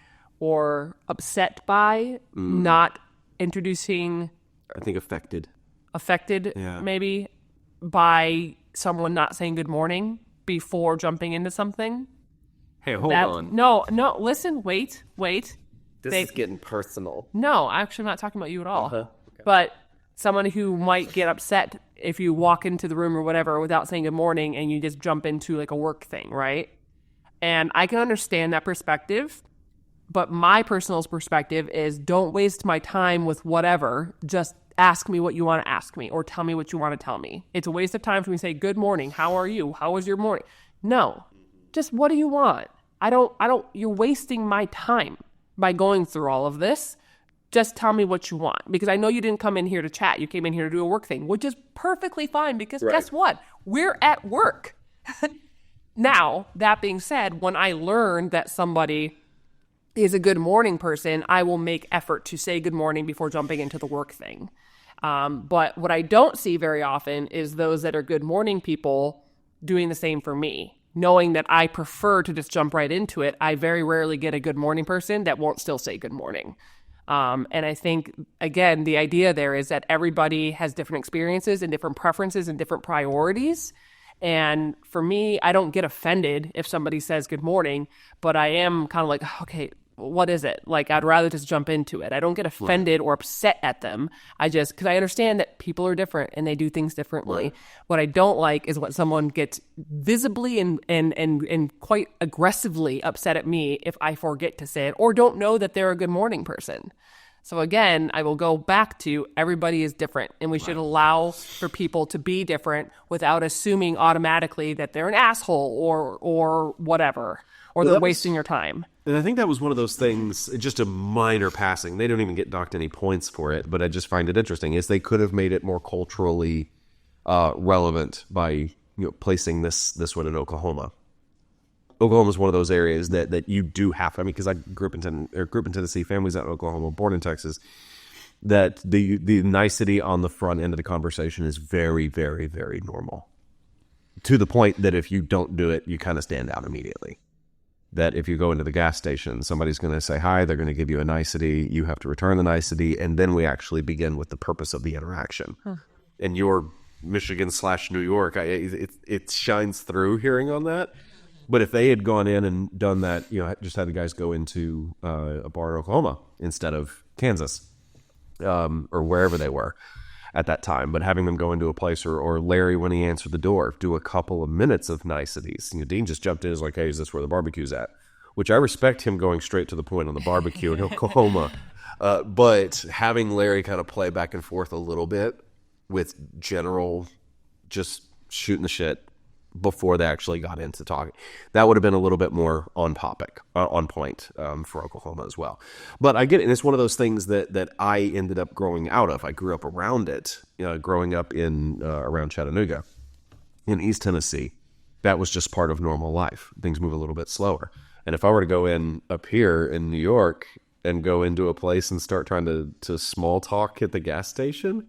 upset by not introducing, I think affected maybe, by someone not saying good morning before jumping into something. Hey, hold on. No, listen, wait. This is getting personal. No, actually, I'm not talking about you at all. Okay. But someone who might get upset if you walk into the room or whatever without saying good morning and you just jump into like a work thing, right? And I can understand that perspective, but my personal perspective is don't waste my time with whatever. Just ask me what you want to ask me, or tell me what you want to tell me. It's a waste of time for me to say, good morning, how are you? How was your morning? No, just what do you want? You're wasting my time by going through all of this. Just tell me what you want, because I know you didn't come in here to chat. You came in here to do a work thing, which is perfectly fine, because guess what? We're at work. Now, that being said, when I learn that somebody is a good morning person, I will make effort to say good morning before jumping into the work thing. But what I don't see very often is those that are good morning people doing the same for me. Knowing that I prefer to just jump right into it, I very rarely get a good morning person that won't still say good morning. And I think, again, the idea there is that everybody has different experiences and different preferences and different priorities. And for me, I don't get offended if somebody says good morning, but I am kind of like, okay, what is it? Like, I'd rather just jump into it. I don't get offended or upset at them. Because I understand that people are different and they do things differently. Right. What I don't like is when someone gets visibly and quite aggressively upset at me if I forget to say it or don't know that they're a good morning person. So again, I will go back to everybody is different, and we should allow for people to be different without assuming automatically that they're an asshole or whatever, or they're wasting your time. And I think that was one of those things, just a minor passing. They don't even get docked any points for it, but I just find it interesting, is they could have made it more culturally relevant by placing this one in Oklahoma. Oklahoma is one of those areas that you do have. I mean, because I grew up in Tennessee, families out in Oklahoma, born in Texas. That the nicety on the front end of the conversation is very, very, very normal. To the point that if you don't do it, you kind of stand out immediately. That if you go into the gas station, somebody's going to say hi, they're going to give you a nicety, you have to return the nicety, and then we actually begin with the purpose of the interaction. And your Michigan/New York, it shines through hearing on that. But if they had gone in and done that, just had the guys go into a bar in Oklahoma instead of Kansas or wherever they were at that time, but having them go into a place, or Larry, when he answered the door, do a couple of minutes of niceties. Dean just jumped in, is like, hey, is this where the barbecue's at? Which I respect him going straight to the point on the barbecue in Oklahoma. But having Larry kind of play back and forth a little bit with general just shooting the shit before they actually got into talking, that would have been a little bit more on topic, on point for Oklahoma as well. But I get it, and it's one of those things that I ended up growing out of. I grew up around it, growing up in around Chattanooga in East Tennessee. That was just part of normal life. Things move a little bit slower. And if I were to go in up here in New York and go into a place and start trying to small talk at the gas station,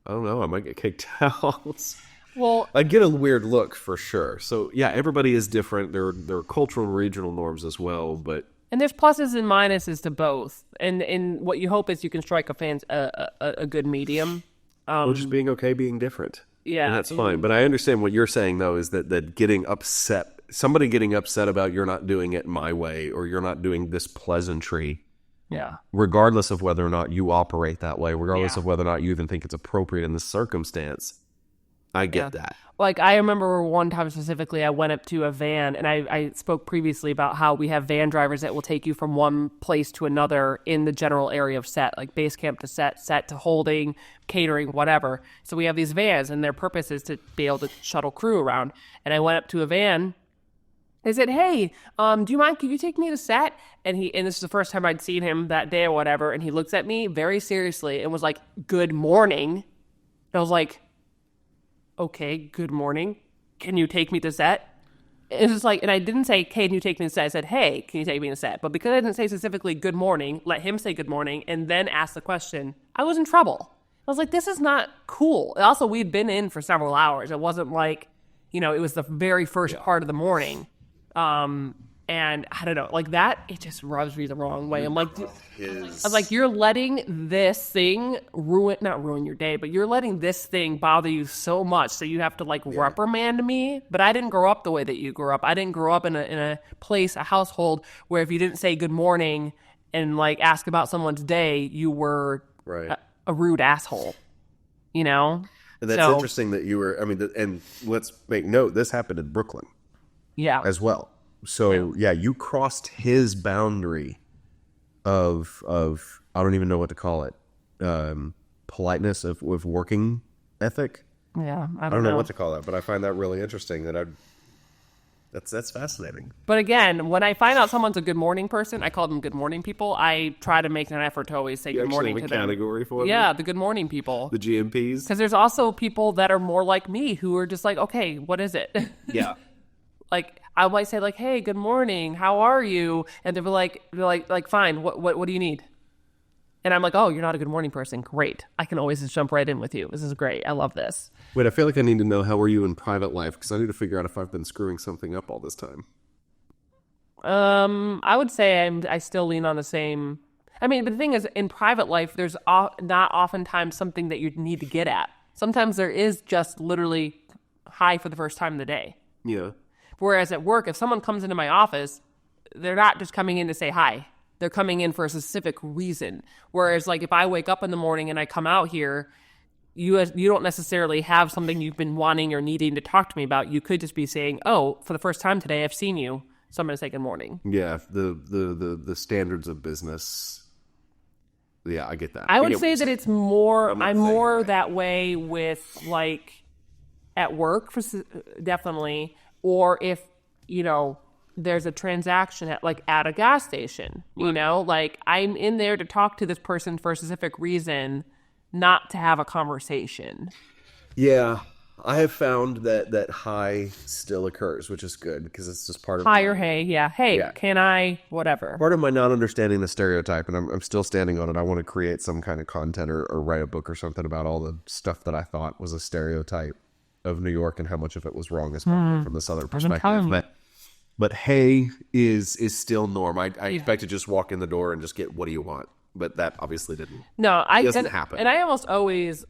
I don't know, I might get kicked out. Well, I'd get a weird look for sure. So yeah, everybody is different. There are cultural and regional norms as well, but and there's pluses and minuses to both. And what you hope is you can strike a good medium. Well, just being okay being different. Yeah. And that's fine. But I understand what you're saying, though, is that getting upset, somebody getting upset about you're not doing it my way or you're not doing this pleasantry. Yeah. Regardless of whether or not you operate that way, regardless of whether or not you even think it's appropriate in the circumstance. I get that. Like, I remember one time specifically, I went up to a van, and I spoke previously about how we have van drivers that will take you from one place to another in the general area of set, like base camp to set to holding, catering, whatever. So we have these vans, and their purpose is to be able to shuttle crew around. And I went up to a van. They said, "Hey, do you mind? Could you take me to set?" And this is the first time I'd seen him that day or whatever. And he looks at me very seriously and was like, "Good morning." And I was like, "Okay, good morning. Can you take me to set?" And it's like, and I didn't say, "Can you take me to set?" I said, "Hey, can you take me to set?" But because I didn't say specifically good morning, let him say good morning and then ask the question, I was in trouble. I was like, this is not cool. And also, we'd been in for several hours. It wasn't like, it was the very first part of the morning. And I don't know, like that, it just rubs me the wrong way. I'm like, you're letting this thing not ruin your day, but you're letting this thing bother you so much that you have to reprimand me. But I didn't grow up the way that you grew up. I didn't grow up in a place, a household where if you didn't say good morning and ask about someone's day, you were a rude asshole, And that's interesting that you were, and let's make note, this happened in Brooklyn. Yeah. As well. So you crossed his boundary of I don't even know what to call it, politeness of working ethic. Yeah, I don't know what to call that, but I find that really interesting. That's fascinating. But again, when I find out someone's a good morning person, I call them good morning people. I try to make an effort to always say good morning to them. Category for them? Yeah, the good morning people, the GMPs. Because there's also people that are more like me who are just like, okay, what is it? Yeah. I might say hey, good morning, how are you? And they're like, fine, what do you need? And I'm like, oh, you're not a good morning person. Great. I can always just jump right in with you. This is great. I love this. Wait, I feel like I need to know how are you in private life because I need to figure out if I've been screwing something up all this time. I would say I still lean on the same. But the thing is, in private life, there's not oftentimes something that you need to get at. Sometimes there is just literally hi for the first time of the day. Yeah. Whereas at work, if someone comes into my office, they're not just coming in to say hi. They're coming in for a specific reason. Whereas if I wake up in the morning and I come out here, you don't necessarily have something you've been wanting or needing to talk to me about. You could just be saying, oh, for the first time today, I've seen you, so I'm going to say good morning. Yeah, the standards of business. Yeah, I get that. I would say that it's more, I'm more that way with at work, definitely. Or if, there's a transaction at a gas station, I'm in there to talk to this person for a specific reason, not to have a conversation. Yeah. I have found that hi still occurs, which is good because it's just part of hi or hey. Yeah. Hey, can I, whatever. Part of my not understanding the stereotype, and I'm still standing on it. I want to create some kind of content or write a book or something about all the stuff that I thought was a stereotype of New York and how much of it was wrong as from the southern perspective. But hey is still norm. I expect to just walk in the door and just get what do you want? But that obviously doesn't happen. And I almost always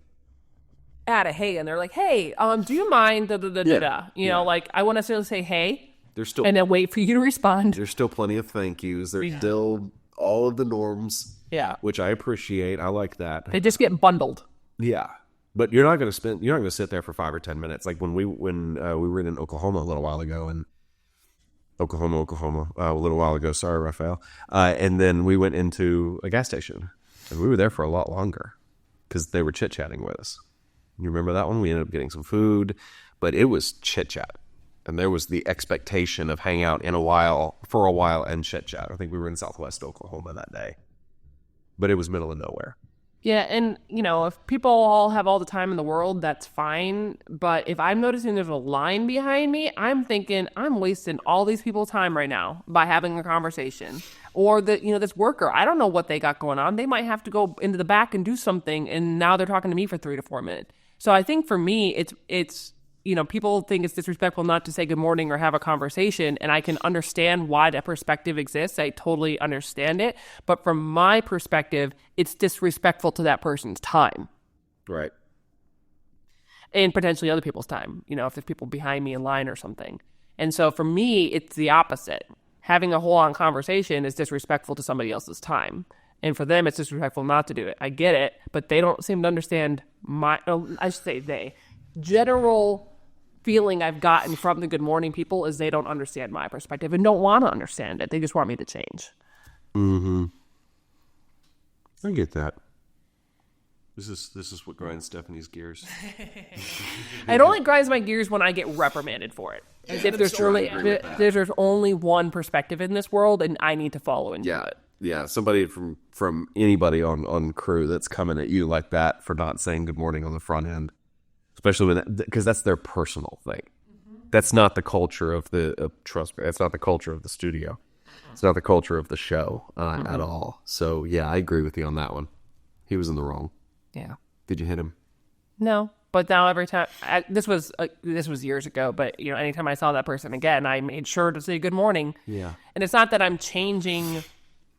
add a hey, and they're like, hey, do you mind da da da da da? I won't necessarily say hey. There's still and then wait for you to respond. There's still plenty of thank yous. There's still all of the norms. Yeah. Which I appreciate. I like that. They just get bundled. Yeah. But you're not going to sit there for 5 or 10 minutes. Like when we were in Oklahoma a little while ago, and Oklahoma, a little while ago. Sorry, Raphael. And then we went into a gas station, and we were there for a lot longer because they were chit-chatting with us. You remember that one? We ended up getting some food, but it was chit-chat. And there was the expectation of hang out for a while and chit-chat. I think we were in Southwest Oklahoma that day. But it was middle of nowhere. Yeah, and, if people all have all the time in the world, that's fine. But if I'm noticing there's a line behind me, I'm thinking I'm wasting all these people's time right now by having a conversation. Or, this worker, I don't know what they got going on. They might have to go into the back and do something, and now they're talking to me for 3 to 4 minutes. So I think for me, it's people think it's disrespectful not to say good morning or have a conversation, and I can understand why that perspective exists. I totally understand it. But from my perspective, it's disrespectful to that person's time. Right. and potentially other people's time, you know, if there's people behind me in line or something. And so for me, it's the opposite. Having a whole-on conversation is disrespectful to somebody else's time. And for them, it's disrespectful not to do it. I get it, but they don't seem to understand I should say they. General feeling I've gotten from the Good Morning people is they don't understand my perspective and don't want to understand it. They just want me to change. Mm-hmm. I get that. This is what grinds Stephanie's gears. It only grinds my gears when I get reprimanded for it. As if there's only one perspective in this world, and I need to follow into it. Yeah, somebody from anybody on crew that's coming at you like that for not saying good morning on the front end, especially when because that's their personal thing. Mm-hmm. That's not the culture of trust me. That's not the culture of the studio. It's not the culture of the show at all. So yeah, I agree with you on that one. He was in the wrong. Yeah. Did you hit him? No, but now every time this was years ago, but you know, anytime I saw that person again, I made sure to say good morning. Yeah. And it's not that I'm changing.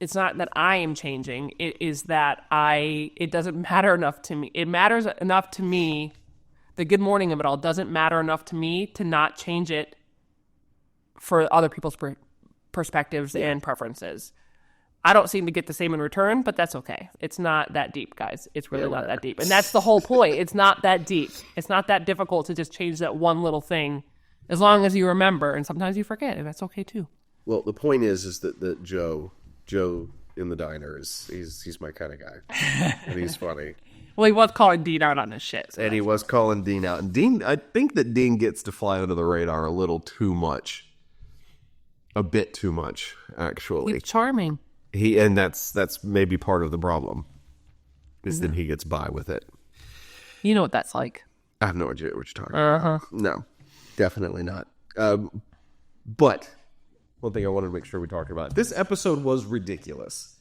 It's not that I am changing. It is that it doesn't matter enough to me. It matters enough to me. The good morning of it all doesn't matter enough to me to not change it for other people's perspectives and preferences. I don't seem to get the same in return, but that's okay. It's not that deep, guys. It's really not that deep. And that's the whole point. It's not that deep. It's not that difficult to just change that one little thing as long as you remember. And sometimes you forget, and that's okay too. Well, the point is that Joe in the diner he's my kind of guy. And he's funny. Well, he was calling Dean out on his shit. So and he was calling Dean out. And Dean, I think that Dean gets to fly under the radar a little too much. A bit too much, actually. He's charming. And that's maybe part of the problem, is that he gets by with it. You know what that's like. I have no idea what you're talking about. No, definitely not. But one thing I wanted to make sure we talked about. This episode was ridiculous.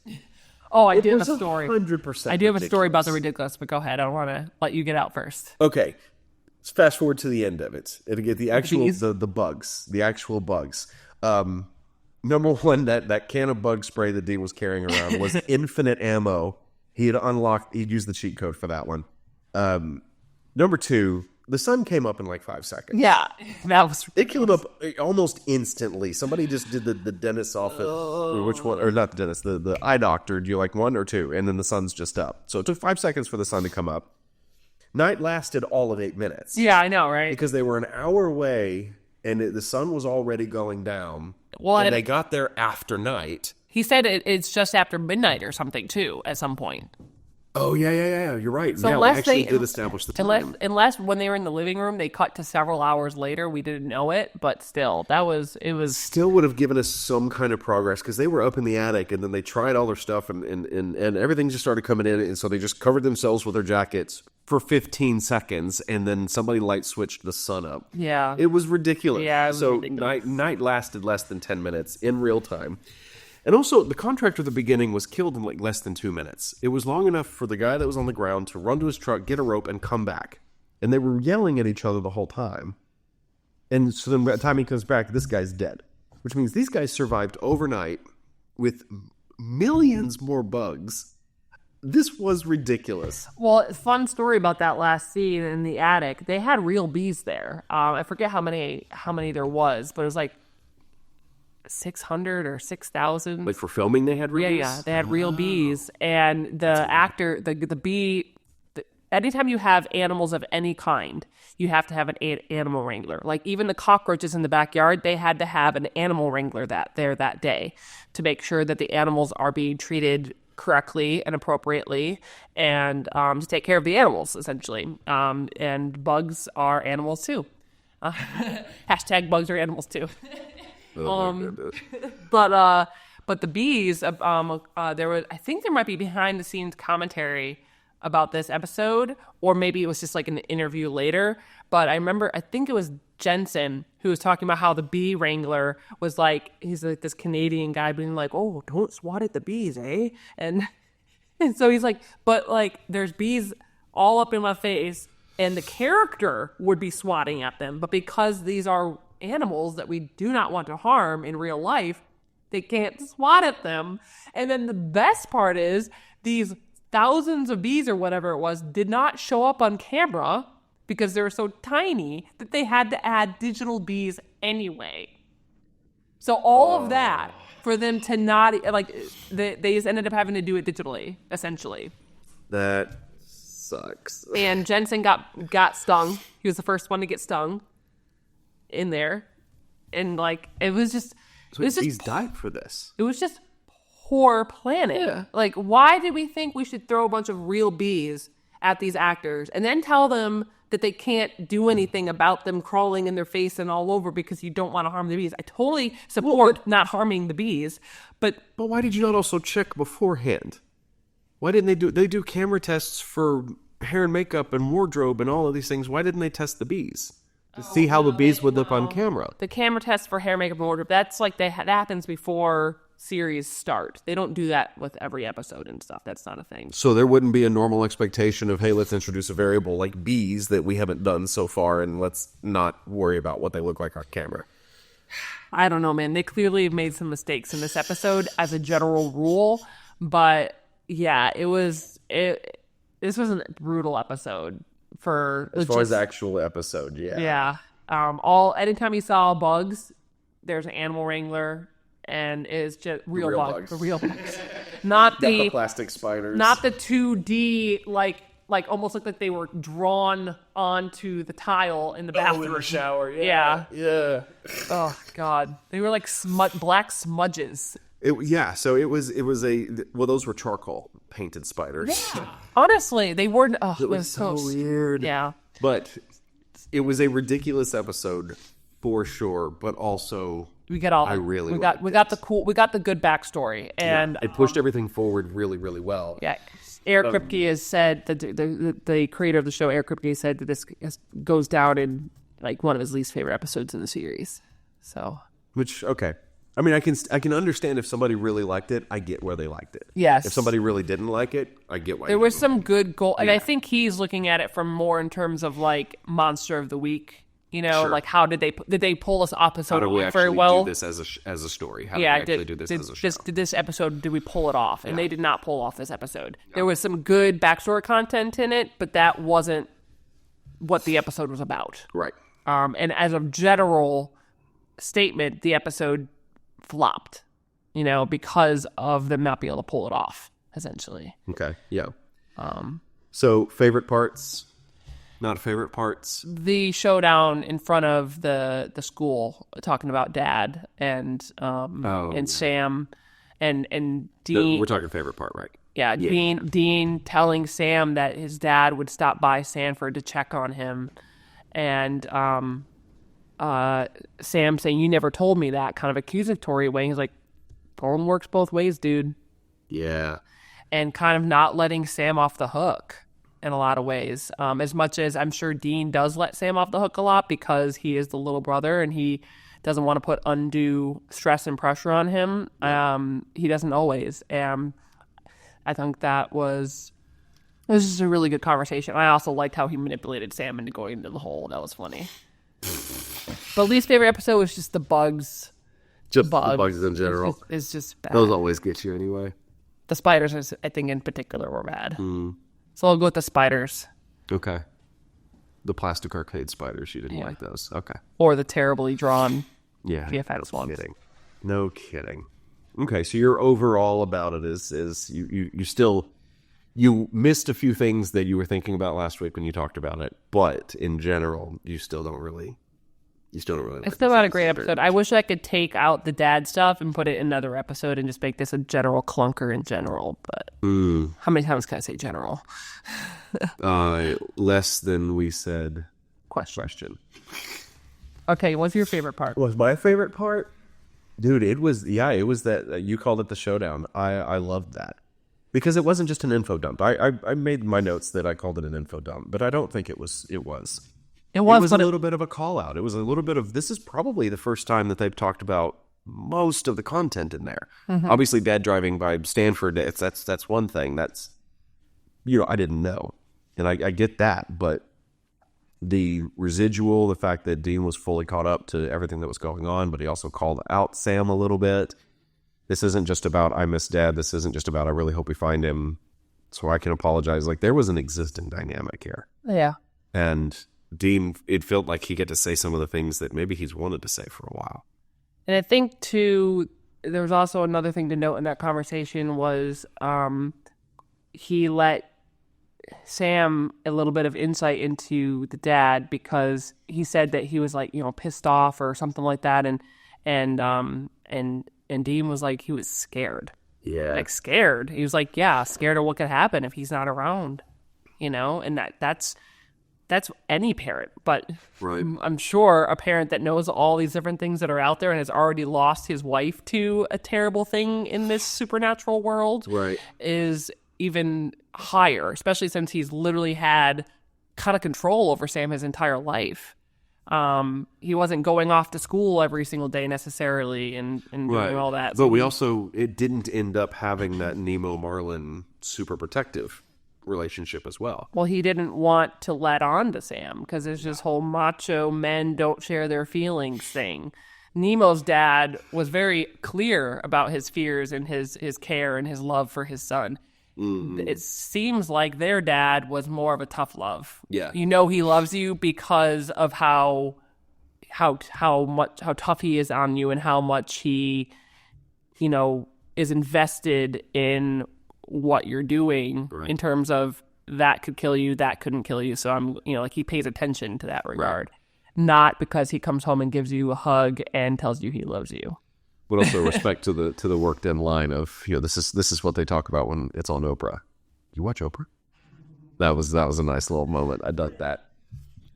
Oh, I do have a story. 100%. I do have a story about the ridiculous, but go ahead. I don't want to let you get out first. Okay. Let's fast forward to the end of it. It'll get the actual the bugs. The actual bugs. Number one, that can of bug spray that Dean was carrying around was infinite ammo. He'd used the cheat code for that one. Number two, the sun came up in like 5 seconds. Yeah, that was ridiculous. It came up almost instantly. Somebody just did the dentist's office, or which one, or not the dentist, the eye doctor. Do you like 1 or 2? And then the sun's just up. So it took 5 seconds for the sun to come up. Night lasted all of 8 minutes. Yeah, I know, right? Because they were an hour away, and the sun was already going down. Well, and they got there after night. He said it's just after midnight or something, too, at some point. Oh, yeah. You're right. So yeah, unless we actually did establish the time. Unless when they were in the living room, they cut to several hours later. We didn't know it, but still, it was... Still would have given us some kind of progress, because they were up in the attic, and then they tried all their stuff, and everything just started coming in, and so they just covered themselves with their jackets for 15 seconds, and then somebody light switched the sun up. Yeah. It was ridiculous. Yeah, it was ridiculous. Night lasted less than 10 minutes in real time. And also, the contractor at the beginning was killed in like less than 2 minutes. It was long enough for the guy that was on the ground to run to his truck, get a rope, and come back. And they were yelling at each other the whole time. And so then by the time he comes back, this guy's dead. Which means these guys survived overnight with millions more bugs. This was ridiculous. Well, fun story about that last scene in the attic. They had real bees there. I forget how many there was, but it was like 600 or 6,000. Like for filming, they had real bees? Yeah, they had real bees. And the actor, the bee, anytime you have animals of any kind, you have to have an animal wrangler. Like even the cockroaches in the backyard, they had to have an animal wrangler that day to make sure that the animals are being treated correctly and appropriately, and to take care of the animals, essentially. And bugs are animals too. Hashtag bugs are animals too. But the bees, there was, I think there might be behind the scenes commentary about this episode, or maybe it was just like an interview later. But I think it was Jensen who was talking about how the bee wrangler was like, he's like this Canadian guy being like, oh, don't swat at the bees, eh? And so he's like, but like there's bees all up in my face, and the character would be swatting at them, but because these are animals that we do not want to harm in real life, they can't swat at them. And then the best part is these thousands of bees or whatever it was did not show up on camera because they were so tiny that they had to add digital bees anyway. So all of that for them to not, like, they just ended up having to do it digitally, essentially. That sucks. And Jensen got stung. He was the first one to get stung in there. And, like, it was just... So he's died for this. It was just poor planning. Yeah. Like, why did we think we should throw a bunch of real bees at these actors and then tell them that they can't do anything about them crawling in their face and all over because you don't want to harm the bees? I totally support not harming the bees, but why did you not also check beforehand? Why didn't they do camera tests for hair and makeup and wardrobe and all of these things? Why didn't they test the bees? To see how the bees would look on camera. The camera test for hair, makeup, and wardrobe, that's like that happens before series start. They don't do that with every episode and stuff. That's not a thing. So there wouldn't be a normal expectation of, hey, let's introduce a variable like bees that we haven't done so far, and let's not worry about what they look like on camera. I don't know, man. They clearly have made some mistakes in this episode as a general rule, but yeah, this was a brutal episode. As far as the actual episode, yeah. Anytime you saw bugs, there's an animal wrangler, and it's just real bugs. The real bugs. Not the plastic spiders. Not the 2D, like almost looked like they were drawn onto the tile in the bathroom. In the shower. Yeah. Oh God, they were like black smudges. So it was those were charcoal painted spiders. Yeah. Honestly, they weren't. It was so weird. Yeah. But it was a ridiculous episode for sure, but also we got the good backstory, and it pushed everything forward really, really well. Yeah. Eric Kripke has said that the creator of the show, Eric Kripke, said that this goes down in like one of his least favorite episodes in the series. So, okay. I mean, I can understand if somebody really liked it. I get where they liked it. Yes. If somebody really didn't like it, I get why. There was some good goal, and I think he's looking at it from more in terms of like monster of the week. You know, like how did they pull this episode off very well? Do this as a story? How did we actually do this as a show? This episode, did we pull it off? And they did not pull off this episode. No. There was some good backstory content in it, but that wasn't what the episode was about. Right. And as a general statement, the episode flopped, because of them not being able to pull it off, essentially. Okay, yeah. So, favorite parts, not favorite parts? The showdown in front of the school, talking about Dad and Sam and Dean. We're talking favorite part, right? Yeah, Dean telling Sam that his dad would stop by Sanford to check on him, and Sam saying, "You never told me that," kind of accusatory way. He's like, "Phone works both ways, dude." Yeah. And kind of not letting Sam off the hook in a lot of ways. As much as I'm sure Dean does let Sam off the hook a lot because he is the little brother and he doesn't want to put undue stress and pressure on him. He doesn't always. I think this is a really good conversation. I also liked how he manipulated Sam into going into the hole. That was funny. But least favorite episode was just the bugs. Just the bugs in general. It's just bad. Those always get you anyway. The spiders, I think, in particular, were bad. So I'll go with the spiders. Okay. The plastic arcade spiders, you didn't like those. Okay. Or the terribly drawn VFX ones. No kidding. Okay, so your overall about it is you missed a few things that you were thinking about last week when you talked about it, but in general, you still don't really like it's still not a great episode. I wish I could take out the dad stuff and put it in another episode and just make this a general clunker in general, but how many times can I say general? Less than we said question. Okay, what's your favorite part? Was my favorite part? Dude, it was that you called it the showdown. I loved that. Because it wasn't just an info dump. I made my notes that I called it an info dump, but I don't think it was. It was a little bit of a call out. It was a little bit of, this is probably the first time that they've talked about most of the content in there. Mm-hmm. Obviously, dad driving by Stanford, that's one thing. That's, I didn't know. And I get that, but the residual, the fact that Dean was fully caught up to everything that was going on, but he also called out Sam a little bit. This isn't just about, I miss dad. This isn't just about, I really hope we find him so I can apologize. Like, there was an existing dynamic here. Yeah. And Dean, it felt like he got to say some of the things that maybe he's wanted to say for a while. And I think, too, there was also another thing to note in that conversation was he let Sam a little bit of insight into the dad, because he said that he was like, pissed off or something like that. And Dean was like, he was scared. Yeah. Like scared. He was like, yeah, scared of what could happen if he's not around, and that's any parent, but right. I'm sure a parent that knows all these different things that are out there and has already lost his wife to a terrible thing in this supernatural world right. is even higher, especially since he's literally had kind of control over Sam his entire life. He wasn't going off to school every single day necessarily and doing all that. But it didn't end up having that Nemo Marlin super protective relationship as well. Well, he didn't want to let on to Sam because there's this whole macho men don't share their feelings thing. Nemo's dad was very clear about his fears and his care and his love for his son. Mm-hmm. It seems like their dad was more of a tough love. Yeah. He loves you because of how tough he is on you and how much he, is invested in what you're doing in terms of that could kill you, that couldn't kill you. So I'm, he pays attention to that regard, not because he comes home and gives you a hug and tells you he loves you. But also respect to the worked in line of, this is what they talk about when it's on Oprah. You watch Oprah? That was a nice little moment. I dug that.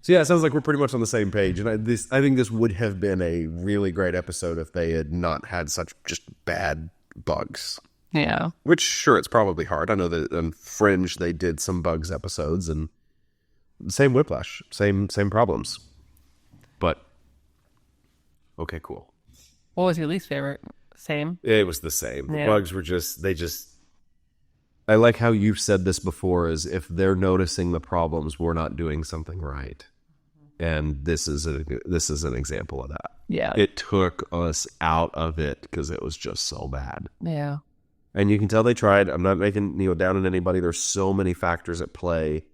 So yeah, it sounds like we're pretty much on the same page. And I think this would have been a really great episode if they had not had such just bad bugs. Yeah. Which, sure, it's probably hard. I know that on Fringe they did some bugs episodes, and same Whiplash, same problems. But okay, cool. What was your least favorite? Same? It was the same. Yeah. The bugs were I like how you've said this before, is if they're noticing the problems, we're not doing something right. And this is an example of that. Yeah. It took us out of it because it was just so bad. Yeah. And you can tell they tried. I'm not making down on anybody. There's so many factors at play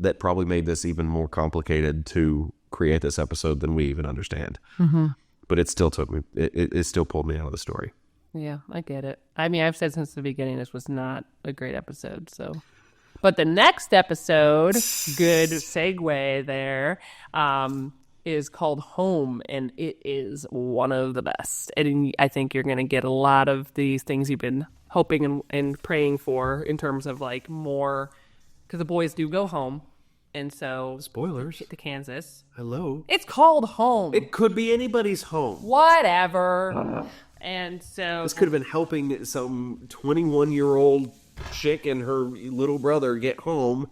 that probably made this even more complicated to create this episode than we even understand. Mm-hmm. But it still took me. It still pulled me out of the story. Yeah, I get it. I mean, I've said since the beginning this was not a great episode. So, but the next episode, good segue there, is called Home, and it is one of the best. And I think you're going to get a lot of these things you've been hoping and praying for in terms of like more, because the boys do go home. And so, spoilers to Kansas. Hello. It's called Home. It could be anybody's home. Whatever. And so this could have been helping some 21-year-old chick and her little brother get home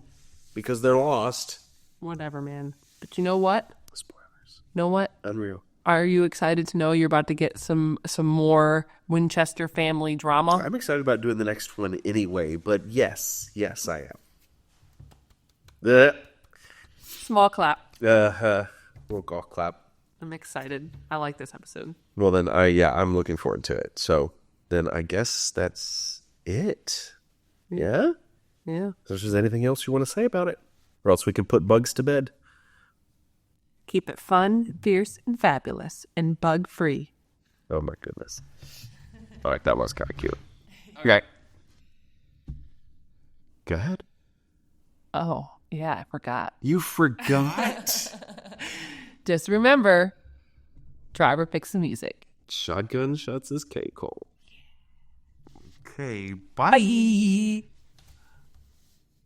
because they're lost. Whatever, man. But you know what? Spoilers. Know what? Unreal. Are you excited to know you're about to get some more Winchester family drama? I'm excited about doing the next one anyway, but yes, I am. Small clap. Little golf clap. I'm excited. I like this episode. Well, then, I'm looking forward to it. So then I guess that's it. Yeah? Yeah. So if there's anything else you want to say about it, or else we can put bugs to bed. Keep it fun, fierce, and fabulous, and bug-free. Oh, my goodness. All right, that was kind of cute. Okay. Go ahead. Oh, yeah, I forgot. You forgot? Just remember, driver picks the music. Shotgun shuts his K-Cole. Okay, bye.